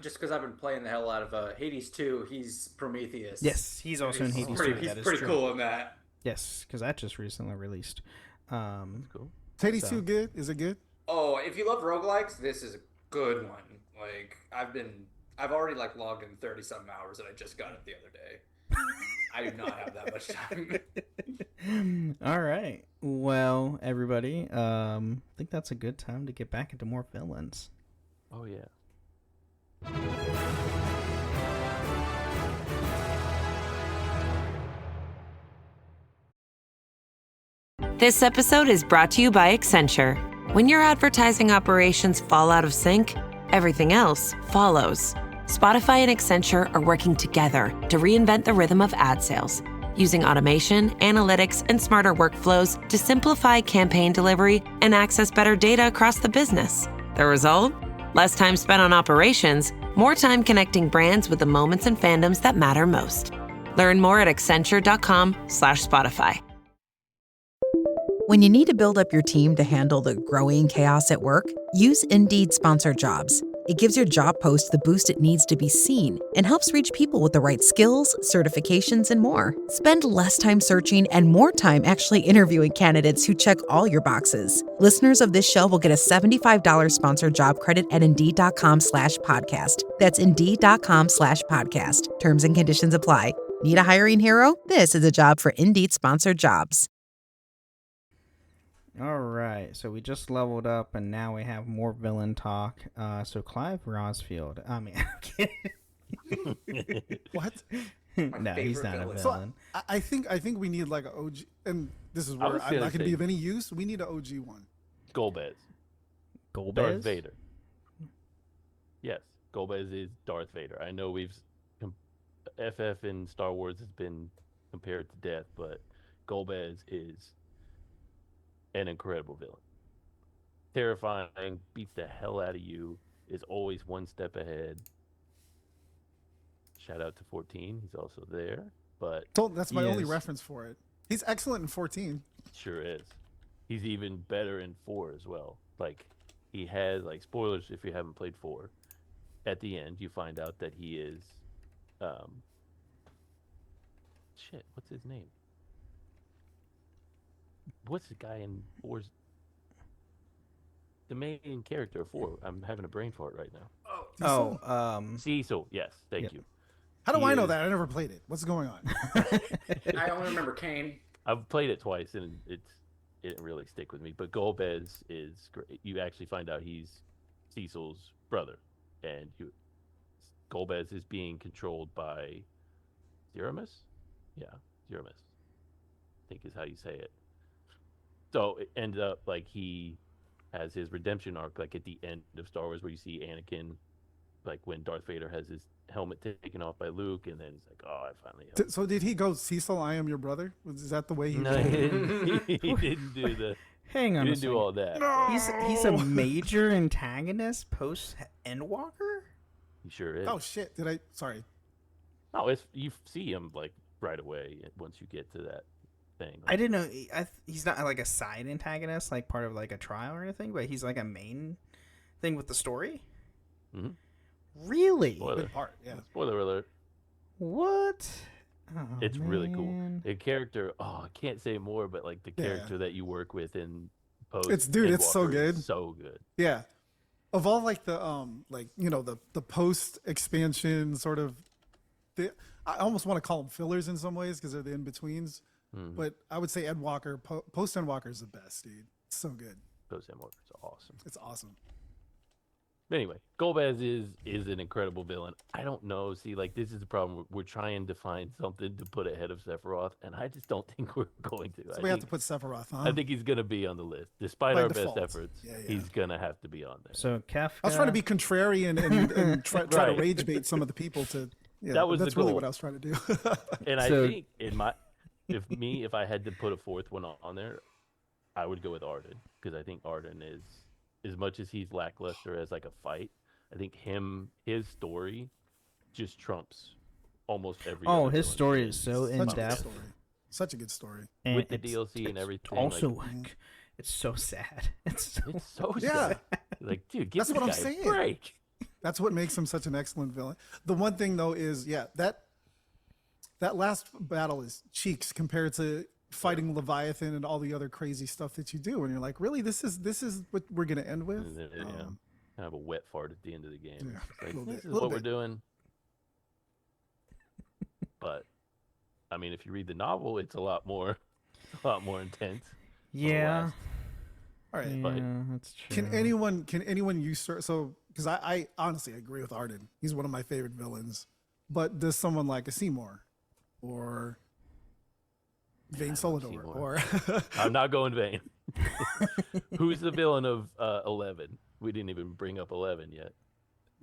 I: just because I've been playing the hell out of Hades 2, he's Prometheus.
H: Yes, he's also in Hades 2.
I: He's pretty cool in that.
H: Yes, because that just recently released.
F: That's cool.
J: Hades 2 good? Is it good?
I: Oh, if you love roguelikes, this is a good one. I've already logged in 30-something hours and I just got it the other day. I do not have that much time.
H: All right. Well, everybody, I think that's a good time to get back into more villains.
F: Oh, yeah.
N: This episode is brought to you by Accenture. When your advertising operations fall out of sync, everything else follows. Spotify and Accenture are working together to reinvent the rhythm of ad sales, using automation, analytics, and smarter workflows to simplify campaign delivery and access better data across the business. The result? Less time spent on operations, More time connecting brands with the moments and fandoms that matter most. Learn more at Accenture.com/Spotify.
O: When you need to build up your team to handle the growing chaos at work, use Indeed Sponsored Jobs. It gives your job post the boost it needs to be seen and helps reach people with the right skills, certifications, and more. Spend less time searching and more time actually interviewing candidates who check all your boxes. Listeners of this show will get a $75 sponsored job credit at Indeed.com/podcast. That's Indeed.com/podcast. Terms and conditions apply. Need a hiring hero? This is a job for Indeed Sponsored Jobs.
H: All right, so we just leveled up, and now we have more villain talk. So Clive Rosfield. I mean,
J: What?
H: no, he's not a villain.
J: So I think we need like an OG, and this is where I'm not going to be of any use. We need an OG one.
F: Golbez. Darth Vader. Yes, Golbez is Darth Vader. I know FF in Star Wars has been compared to death, but Golbez is an incredible villain. Terrifying, beats the hell out of you, is always one step ahead. Shout out to 14, he's also there. But
J: that's my only reference for it. He's excellent in 14.
F: Sure is. He's even better in 4 as well. Like, he has, like, spoilers if you haven't played 4. At the end, you find out that he is, what's his name? What's the guy in 4's? The main character of 4. I'm having a brain fart right now. Cecil. Yes, thank you.
J: How do I know that? I never played it. What's going on?
I: I only remember Kane.
F: I've played it twice, and it didn't really stick with me. But Golbez is great. You actually find out he's Cecil's brother, and Golbez is being controlled by Zeramus? Yeah, Zeramus, I think is how you say it. So it ended up like he has his redemption arc, like at the end of Star Wars, where you see Anakin, like when Darth Vader has his helmet taken off by Luke, and then he's like, "Oh, I finally."
J: So did he go, Cecil, I am your brother? Is that the way he?
F: No, he didn't. He didn't do the.
H: Hang on,
F: he didn't do all that.
J: No!
H: He's a major antagonist post Endwalker.
F: He sure is.
J: Oh shit! Sorry.
F: No, you see him like right away once you get to that thing.
H: I didn't know he's not like a side antagonist, like part of like a trial or anything, but he's like a main thing with the story.
F: Mm-hmm.
H: Really?
F: Spoiler.
J: Good part, yeah.
F: Spoiler alert.
H: What? Oh,
F: it's really cool. The character, I can't say more, but like the character that you work with in post.
J: It's so good.
F: So good.
J: Yeah. Of all like the the post expansion sort of, I almost want to call them fillers in some ways because they're the in betweens.
F: Mm-hmm.
J: But I would say Endwalker, post Endwalker is the best, dude. It's so good.
F: Post Endwalker is awesome.
J: It's awesome.
F: But anyway, Golbez is an incredible villain. I don't know. See, like this is the problem. We're trying to find something to put ahead of Sephiroth, and I just don't think we're going to.
J: So we have to put Sephiroth on.
F: I think he's going to be on the list, despite our
J: default.
F: best efforts.
J: Yeah.
F: He's going to have to be on there.
H: So Kefka.
J: I was trying to be contrarian and try to rage bait some of the people to. Yeah,
F: that was
J: that's
F: the goal.
J: Really what I was trying to do.
F: And I think if I had to put a fourth one on there, I would go with Arden, because I think Arden is, as much as he's lackluster as like a fight, I think his story just trumps almost every.
H: His story is so in depth.
J: Such a good story.
F: And with the DLC and everything.
H: Also, it's so sad. It's
F: so sad. Like, dude, give this guy a break.
J: That's what makes him such an excellent villain. The one thing though is, that last battle is cheeks compared to fighting Leviathan and all the other crazy stuff that you do, and you're like, really, this is what we're gonna end with?
F: Kind of a wet fart at the end of the game.
J: Yeah,
F: like, this is what we're doing. But I mean, if you read the novel, it's a lot more intense.
H: Yeah.
J: All right.
H: Yeah, that's true.
J: Can anyone usurp? So, because I honestly agree with Arden. He's one of my favorite villains. But does someone like a Seymour or Vane Solidor or?
F: I'm not going Vane. Who's the villain of 11? We didn't even bring up 11 yet.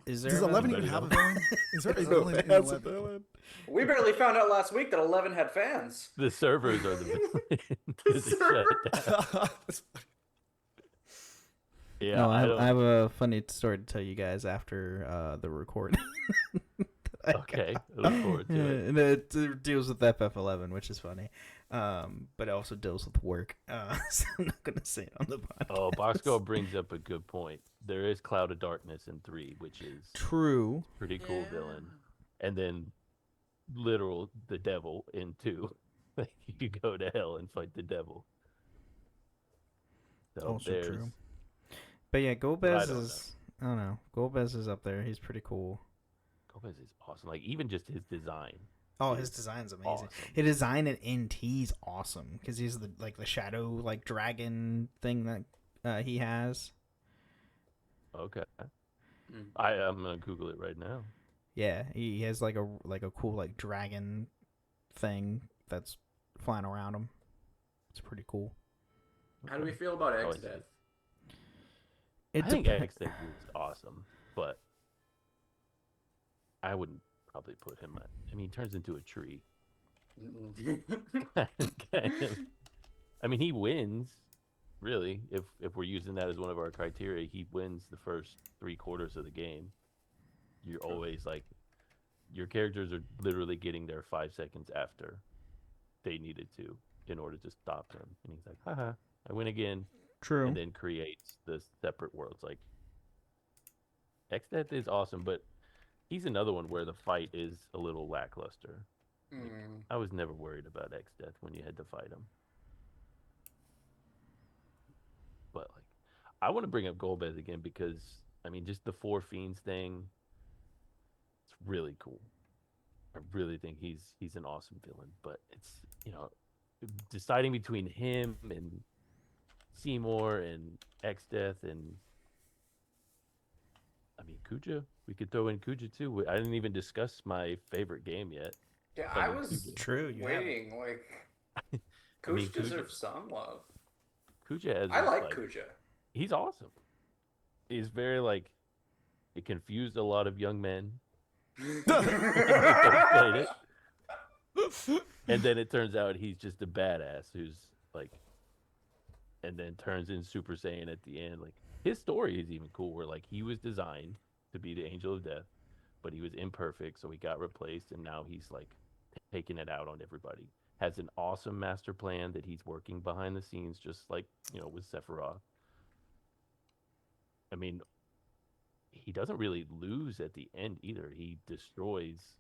J: Does 11 even have a villain? Is there a villain in 11?
I: We barely found out last week that 11 had fans.
F: The servers are the villain. Yeah,
H: No, I have a funny story to tell you guys after the record.
F: Okay, I look forward to it.
H: And it deals with FF11, which is funny, but it also deals with work. So I'm not gonna say it on the podcast.
F: Oh, Boxcar brings up a good point. There is Cloud of Darkness in 3, which is
H: true,
F: pretty cool villain, and then literal the devil in 2. Like you go to hell and fight the devil. So
H: also true. But yeah, Golbez is. I don't know. Golbez is up there. He's pretty cool.
F: Golbez is awesome. Like even just his design.
H: Oh, his design's amazing.
F: Awesome.
H: His design in NT's awesome because he's the shadow dragon thing that he has.
F: Okay. I'm gonna Google it right now.
H: Yeah, he has a cool dragon thing that's flying around him. It's pretty cool.
I: How do we feel about X-Death?
F: I think X-Death is awesome, but I wouldn't probably put him at. I mean, he turns into a tree. I mean, he wins. Really, if we're using that as one of our criteria, he wins the first 3/4 of the game. You're always your characters are literally getting there 5 seconds after they needed to in order to stop him, and he's like, haha, I win again.
H: True.
F: And then creates the separate worlds. Like X-Death is awesome, but he's another one where the fight is a little lackluster. I was never worried about X-Death when you had to fight him. But I want to bring up Golbez again because I mean, just the Four Fiends thing. It's really cool. I really think he's an awesome villain, but it's deciding between him and Seymour and X-Death and I mean Kuja. We could throw in Kuja too. I didn't even discuss my favorite game yet.
I: Yeah, I was waiting. Kuja deserves some love.
F: Kuja has.
I: I like Kuja.
F: He's awesome. He's very it confused a lot of young men. Played it. And then it turns out he's just a badass who's and then turns in Super Saiyan at the end. His story is even cool where he was designed to be the Angel of Death, but he was imperfect, so he got replaced, and now he's taking it out on everybody. Has an awesome master plan that he's working behind the scenes, just with Sephiroth. I mean, he doesn't really lose at the end either. He destroys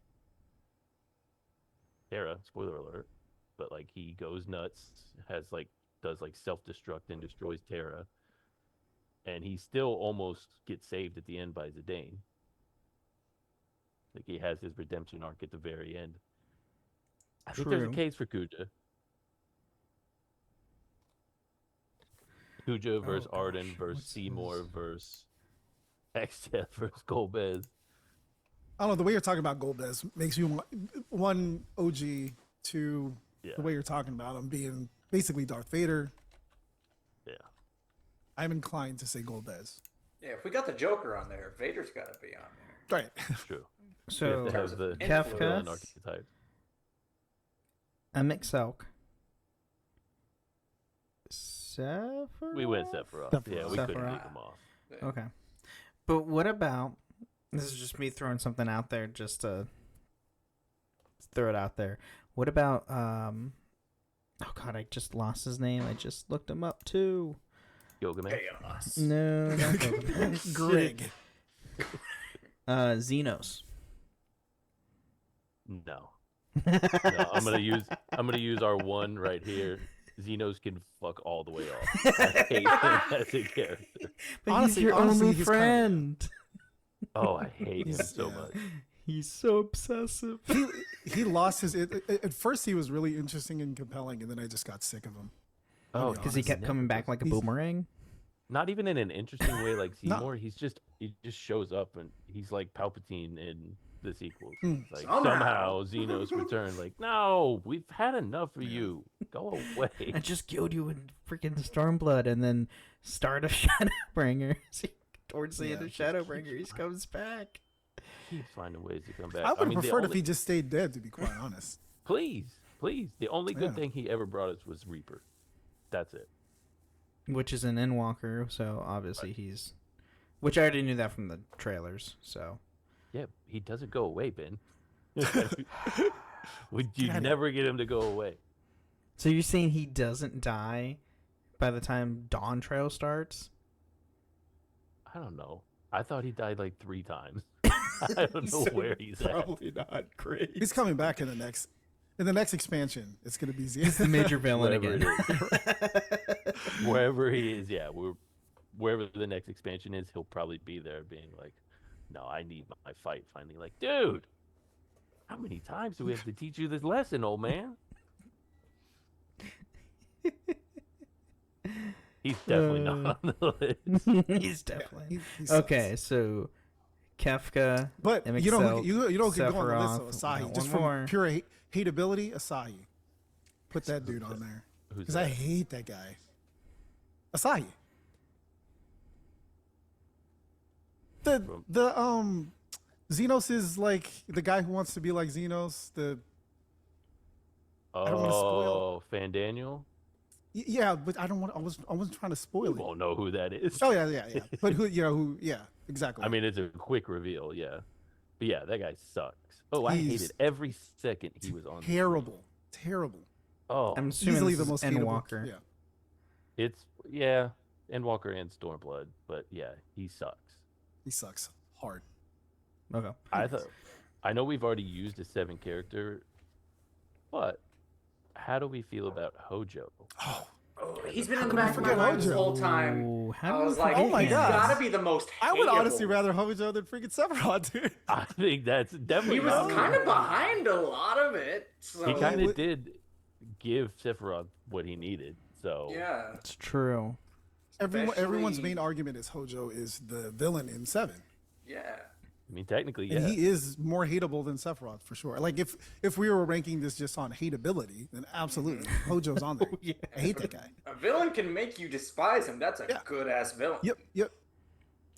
F: Terra, spoiler alert, but he goes nuts, does self-destruct and destroys Terra, and he still almost gets saved at the end by Zidane. He has his redemption arc at the very end. I think there's a case for Kuja. Kuja versus Arden versus Seymour versus X-Death versus Golbez.
J: I don't know, the way you're talking about Golbez makes you one OG, two the way you're talking about him being basically Darth Vader.
F: Yeah.
J: I'm inclined to say Golbez.
I: Yeah, if we got the Joker on there, Vader's got to be on there.
J: Right.
F: True.
H: So
F: have the
H: Kafka,
F: archetype.
H: Mixelk, Sephiroth.
F: We went Sephiroth. Yeah, we couldn't leave him off.
H: Okay, but what about? This is just me throwing something out there, just to throw it out there. What about oh god, I just lost his name. I just looked him up too.
F: Gilgamesh.
I: Chaos.
H: No, not Gilgamesh.
J: Greg.
H: Xenos.
F: No. I'm gonna use our one right here. Xenos can fuck all the way off. I hate him as a character.
H: But honestly, he's your only friend.
F: Oh, I hate him so much.
H: He's so obsessive.
J: He lost his. At first, he was really interesting and compelling, and then I just got sick of him.
F: Oh,
H: because he kept coming back like a boomerang.
F: Not even in an interesting way like Seymour. No. He just shows up and he's like Palpatine in the sequels. Somehow Xenos return. No, we've had enough of you. Go away.
H: I just killed you in freaking Stormblood, and then start of Shadowbringers. Towards the end of Shadowbringers, he comes back.
F: Keeps finding ways to come back.
J: I would have preferred if he just stayed dead, to be quite honest.
F: Please. The only good thing he ever brought us was Reaper. That's it.
H: which is an Endwalker, so obviously he's... Which I already knew that from the trailers, so...
F: Yeah, he doesn't go away, Ben. Would you never get him to go away?
H: So you're saying he doesn't die by the time Dawn Trail starts?
F: I don't know. I thought he died like 3 times. I don't know where he's
H: probably not great.
J: He's coming back in the next expansion. It's going to be
H: He's the major villain again.
F: Wherever he is, yeah. Wherever the next expansion is, he'll probably be there being like, no, I need my fight finally. Like, dude, how many times do we have to teach you this lesson, old man? He's definitely not on the list.
H: He's definitely... Okay, so... Kefka,
J: but
H: MXL,
J: you don't get going
H: Sephiroth,
J: on this. So Asahi, just
H: more.
J: from pure hateability, Asahi, put that dude on there because I hate that guy. Asahi, the Xenos is like the guy who wants to be like Xenos. I don't want to spoil.
F: Fandaniel.
J: Yeah, but I don't want. I wasn't trying to spoil it.
F: You won't know who that is.
J: Oh yeah. But who? Yeah, exactly.
F: I mean, it's a quick reveal. Yeah, but yeah, that guy sucks. Oh, I hated every second he was on.
J: Terrible.
F: Oh,
H: I'm assuming
J: easily
H: this
J: the most
H: is
J: hateable.
H: Endwalker.
F: Yeah, it's Endwalker and Stormblood, but yeah, he sucks.
J: He sucks hard.
H: Okay.
F: I know we've already used a 7 character, but how do we feel about Hojo?
I: He's been in the back of my mind this whole time. I was like,
J: oh my
I: he's
J: god,
I: gotta be the most hateable.
J: I would honestly rather Hojo than freaking Sephiroth, dude.
F: I think that's definitely.
I: He was kind of behind a lot of it. So.
F: He kind of did give Sephiroth what he needed. So
I: yeah,
H: it's true.
J: Everyone's main argument is Hojo is the villain in 7.
I: Yeah.
F: I mean, technically, yeah.
J: And he is more hateable than Sephiroth for sure. Like if we were ranking this just on hateability, then absolutely Hojo's on there. Yeah. I hate that guy.
I: A villain can make you despise him. That's a good ass villain.
J: Yep.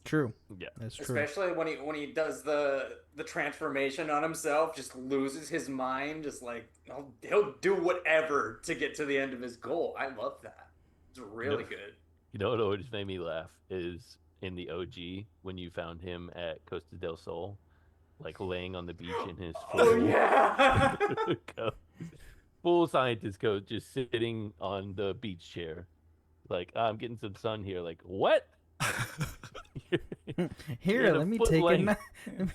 H: True.
F: Yeah,
H: that's true.
I: Especially when he does the transformation on himself, just loses his mind. Just like he'll do whatever to get to the end of his goal. I love that. It's really good.
F: You know what just made me laugh is in the OG when you found him at Costa del Sol, like laying on the beach in his full, full scientist coat, just sitting on the beach chair, like I'm getting some sun here. Like what?
H: Here, let me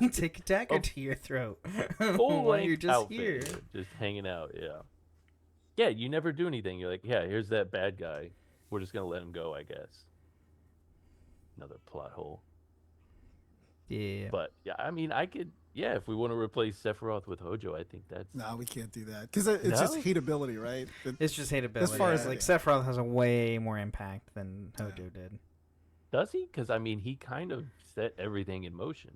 H: take a dagger to your throat. While you're just
F: outfit,
H: here,
F: just hanging out. Yeah. You never do anything. You're like, yeah, here's that bad guy. We're just gonna let him go, I guess. Another plot hole.
H: Yeah.
F: But yeah, I mean, I could. Yeah, if we want to replace Sephiroth with Hojo, I think that's.
J: No, we can't do that because it's just hateability, right?
H: It's just hateability.
J: As far as
H: Sephiroth has a way more impact than Hojo did.
F: Does he? Because I mean, he kind of set everything in motion.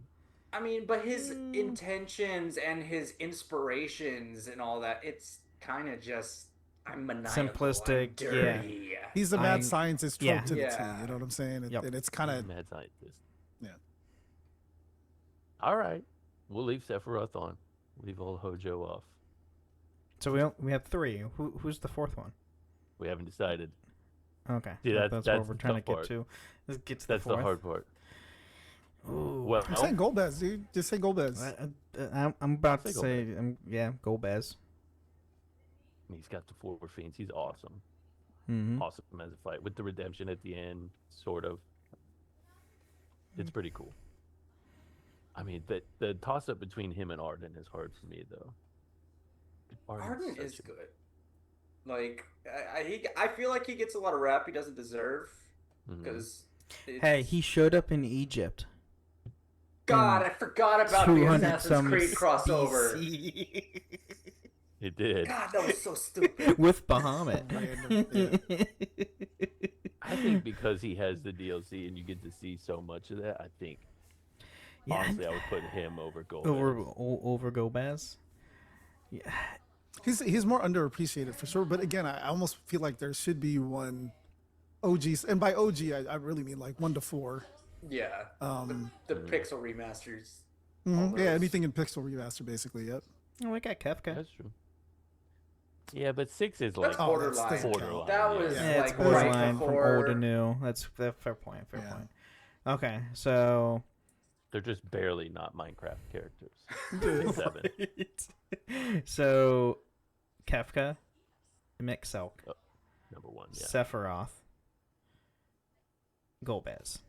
I: I mean, but his intentions and his inspirations and all that—it's kind of just. I'm maniacal.
H: Simplistic,
I: I'm dirty.
H: yeah.
J: He's a mad scientist trope to the T.
I: Yeah.
J: You know what I'm saying? And it's kind of
F: mad scientist.
J: Yeah.
F: All right, we'll leave Sephiroth on. Leave old Hojo off.
H: So we have 3. Who's the 4th one?
F: We haven't decided.
H: Okay.
F: Yeah,
H: that's what we're trying to get to. Let's get to
F: that's
H: the 4th.
F: the hard part.
H: Ooh.
F: Well,
J: I'm saying Golbez, dude. Just say Golbez.
H: I'm about to say, Golbez.
F: He's got the 4 fiends. He's awesome.
H: Mm-hmm.
F: Awesome as a fight with the redemption at the end, sort of. It's pretty cool. I mean, the toss up between him and Arden is hard for me though.
I: Arden is good. Like I feel like he gets a lot of rap he doesn't deserve because.
H: Hey, he showed up in Egypt.
I: God, I forgot about the Assassin's Creed crossover.
F: It did.
I: God, that was so stupid.
H: With Bahamut.
F: I think because he has the DLC and you get to see so much of that, I think honestly I would put him over Golbez.
H: Over Golbez? Yeah.
J: He's more underappreciated for sure. But again, I almost feel like there should be one OG, and by OG I really mean like 1 to 4.
I: Yeah. The pixel remasters.
J: Yeah, anything in pixel remaster basically. Yep.
H: Oh, we got Kefka.
F: That's true. Yeah, but 6 is like
I: borderline.
F: borderline.
I: That was
H: It's
I: like
H: borderline from
I: before...
H: old to new. That's fair point. Fair point. Okay, so
F: they're just barely not Minecraft characters. 7.
H: So Kefka, Mixelk,
F: number 1. Yeah.
H: Sephiroth, Golbez.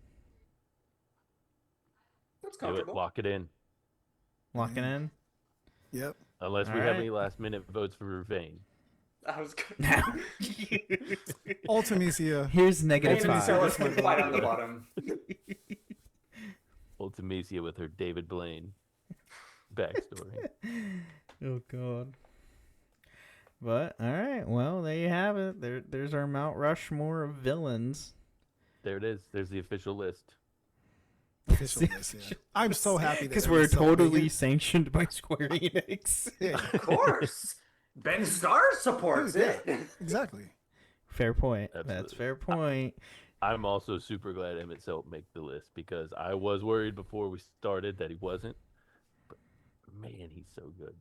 I: That's
F: Do it.
I: comfortable.
F: Lock it in.
H: Locking in.
J: Yep.
F: Unless we have any last-minute votes for Vane.
I: I was
H: Now.
J: Ultimisia.
H: Here's negative
I: Vane and
H: 5.
I: Celis can fight on the bottom.
F: Ultimisia with her David Blaine backstory.
H: Oh God. But all right, well there you have it. There's our Mount Rushmore of villains.
F: There it is. There's the official list.
J: Officialness, yeah. I'm so happy that
H: because
J: it
H: we're
J: was so
H: totally
J: big.
H: sanctioned by Square Enix.
I: Of course. Ben Starr supports it.
J: Exactly.
H: Fair point.
F: Absolutely.
H: That's fair point.
F: I'm also super glad Emmett Till make the list because I was worried before we started that he wasn't. But man, he's so good.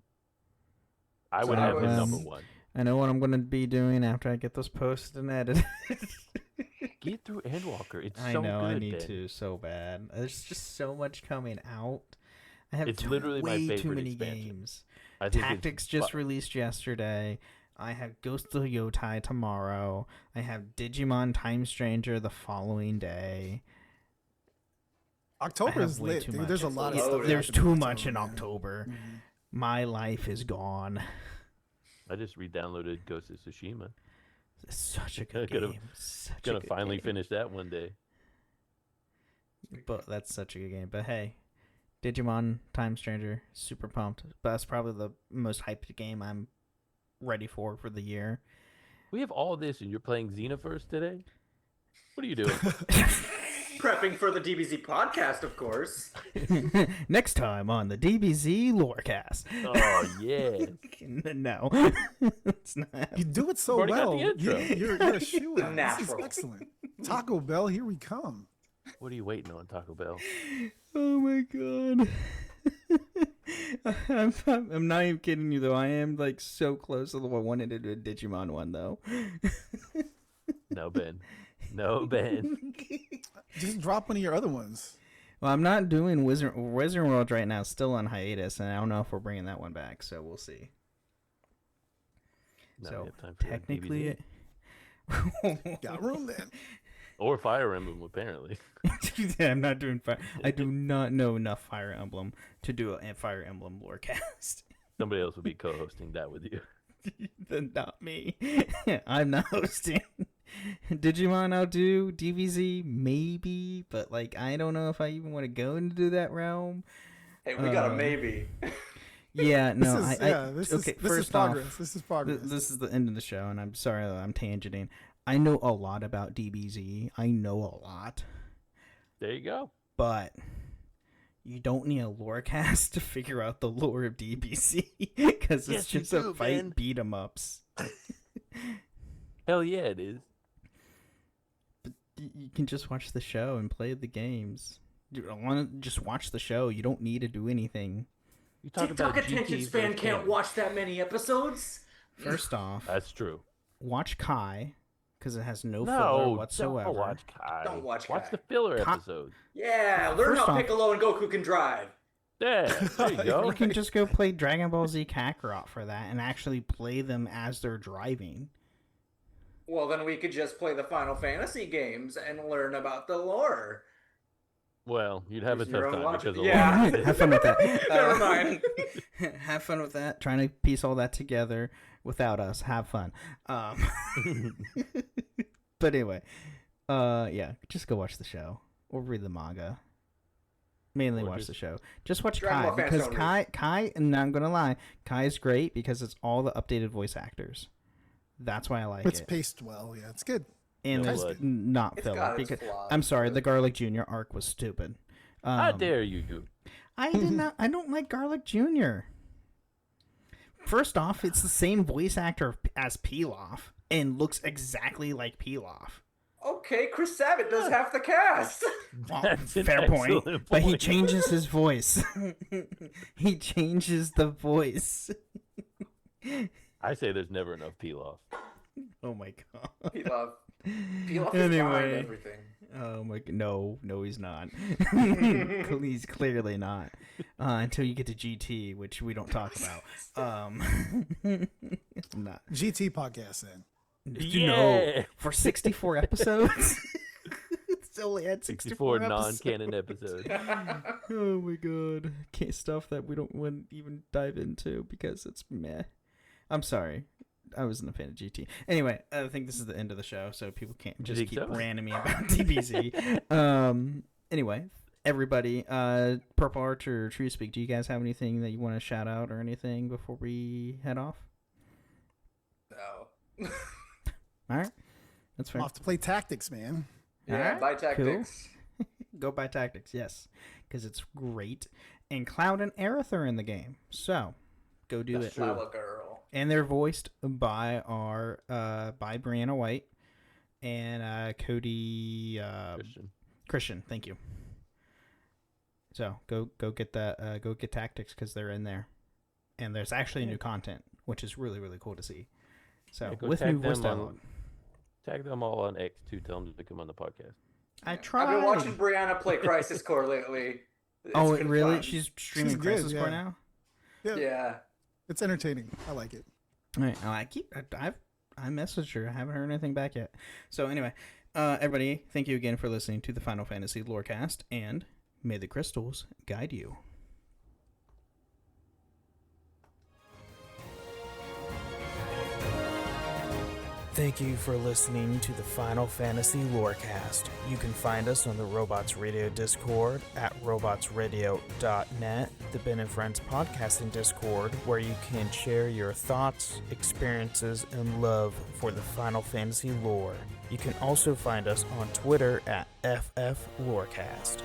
F: I would have him number 1.
H: I know what I'm going to be doing after I get this posted and edited.
F: Get through Endwalker. It's
H: I
F: so
H: know
F: good.
H: I need
F: Ben.
H: to so bad. There's just so much coming out. I have
F: It's literally my
H: way too
F: favorite
H: many
F: expansion.
H: games.
F: I think
H: Tactics
F: it's
H: just released yesterday. I have Ghost of Yotai tomorrow. I have Digimon Time Stranger the following day.
J: October
H: I have
J: is
H: way
J: lit,
H: too
J: dude.
H: much.
J: There's a lot of stuff.
H: There's
J: happening
H: too
J: in
H: much in
J: October,
H: October. My life is gone.
F: I just re-downloaded Ghost of Tsushima.
H: It's such a good
F: Gonna-
H: game. Such a
F: Gonna
H: good
F: finally
H: game.
F: finish that one day.
H: But that's such a good game. But hey, Digimon Time Stranger, super pumped. But that's probably the most hyped game I'm ready for the year.
F: We have all this, and you're playing Xenoverse today? What are you doing?
I: Prepping for the DBZ podcast, of course.
H: Next time on the DBZ Lorecast.
F: Oh, yeah.
H: No, it's not.
J: You do it so
F: Already got
J: well.
F: the intro.
J: You're a shoe. This is
I: Natural.
J: excellent. Taco Bell, here we come.
F: What are you waiting on, Taco Bell?
H: Oh my god. I'm not even kidding you though. I am like so close to the one I wanted to do a Digimon one though.
F: No, Ben. No, Ben.
J: Just drop one of your other ones.
H: Well, I'm not doing Wizard World right now. It's still on hiatus, and I don't know if we're bringing that one back. So we'll see.
F: Now
H: So
F: we have time for
H: technically,
J: Got room then.
F: or Fire Emblem, apparently.
H: yeah, I'm not doing Fire. I do not know enough Fire Emblem to do a Fire Emblem lorecast.
F: Somebody else will be co-hosting that with you.
H: Then not me. I'm not hosting. Digimon, I'll do. DBZ, maybe, but like I don't know if I even want to go into that realm.
I: Hey, we got a maybe.
H: Yeah, no,
J: This is progress. This is progress.
H: This is the end of the show, and I'm sorry that I'm tangenting. I know a lot about DBZ. I know a lot.
F: There you go.
H: But you don't need a lore cast to figure out the lore of DBZ because it's
F: Yes, you
H: just a
F: do,
H: fight
F: man.
H: beat 'em ups.
F: Hell yeah, it is.
H: But you can just watch the show and play the games. I want to just watch the show. You don't need to do anything.
F: You talk
I: TikTok
F: about
I: attention
F: GT
I: span
F: versus
I: can't
F: canon.
I: watch that many episodes.
H: First off,
F: That's true.
H: watch Kai because it has no filler
F: No,
H: whatsoever.
F: don't watch Kai.
I: Don't watch
F: Watch
I: Kai.
F: the filler
H: Kai-
F: episode.
I: Yeah, learn
H: First
I: how
H: off-
I: Piccolo and Goku can drive.
F: Yeah, there you go.
H: You can just go play Dragon Ball Z Kakarot for that and actually play them as they're driving.
I: Well, then we could just play the Final Fantasy games and learn about the lore.
F: Well, you'd have a
I: Use your
F: tough
I: own
F: time
I: logic.
F: because of
I: Yeah.
F: all that.
H: Have fun with that.
I: Never mind.
H: Have fun with that. Trying to piece all that together without us. Have fun. But anyway, yeah, just go watch the show or read the manga. Mainly
F: Or
H: watch
F: just-
H: the show. Just watch
I: Dragon
H: Kai
I: Ball fans
H: because
I: don't
H: Kai, and I'm gonna lie, Kai is great because it's all the updated voice actors. That's why I like
J: It's
H: it.
J: paced well. Yeah, it's good.
H: And
F: No
H: it's
F: blood.
H: not
I: It's
H: filler
I: got its
H: because
I: flaws,
H: I'm sorry,
I: but-
H: the Garlic Jr. arc was stupid.
F: How dare you?
H: I did not. I don't like Garlic Jr. First off, it's the same voice actor as Pilaf and looks exactly like Pilaf.
I: Okay, Chris Sabat does half the cast.
H: Well,
F: That's an
H: fair point,
F: excellent
H: but he
F: point.
H: changes his voice. He changes the voice.
F: I say there's never enough Pilaf.
H: Oh my god.
I: Pilaf is behind everything.
H: Oh my god. No, he's not. He's clearly not. Until you get to GT, which we don't talk about. I'm not.
J: GT podcast then.
H: You know, for 64 episodes. It's only had 64
F: non-canon episodes.
H: Oh my god. Stuff that we don't want to even dive into because it's meh. I'm sorry. I wasn't a fan of GT. Anyway, I think this is the end of the show, so people can't just keep ranting me about DBZ. Anyway, everybody, Purple Arch or True Speak, do you guys have anything that you want to shout out or anything before we head off?
I: No.
H: All right. That's fair.
J: Off to play Tactics, man.
I: Yeah,
H: right,
I: buy Tactics.
H: Cool. Go buy Tactics, yes, because it's great. And Cloud and Aerith are in the game, so go do it.
I: Flower girl.
H: And they're voiced by by Brianna White and Cody Christian. Thank you. So go get that. Go get Tactics because they're in there, and there's actually new content, which is really really cool to see. So with new voice dialogue.
F: Tag them all on X to tell them to come on the podcast.
H: I tried.
I: I've been watching Brianna play Crisis Core lately.
H: Oh, really?
I: Fun.
H: She's streaming Crisis Core now?
I: Yeah.
J: It's entertaining. I like it.
H: All right. I messaged her. I haven't heard anything back yet. So anyway, everybody, thank you again for listening to the Final Fantasy Lorecast, and may the crystals guide you. Thank you for listening to the Final Fantasy Lorecast. You can find us on the Robots Radio Discord at robotsradio.net, the Ben and Friends podcasting Discord, where you can share your thoughts, experiences, and love for the Final Fantasy lore. You can also find us on Twitter at FF Lorecast.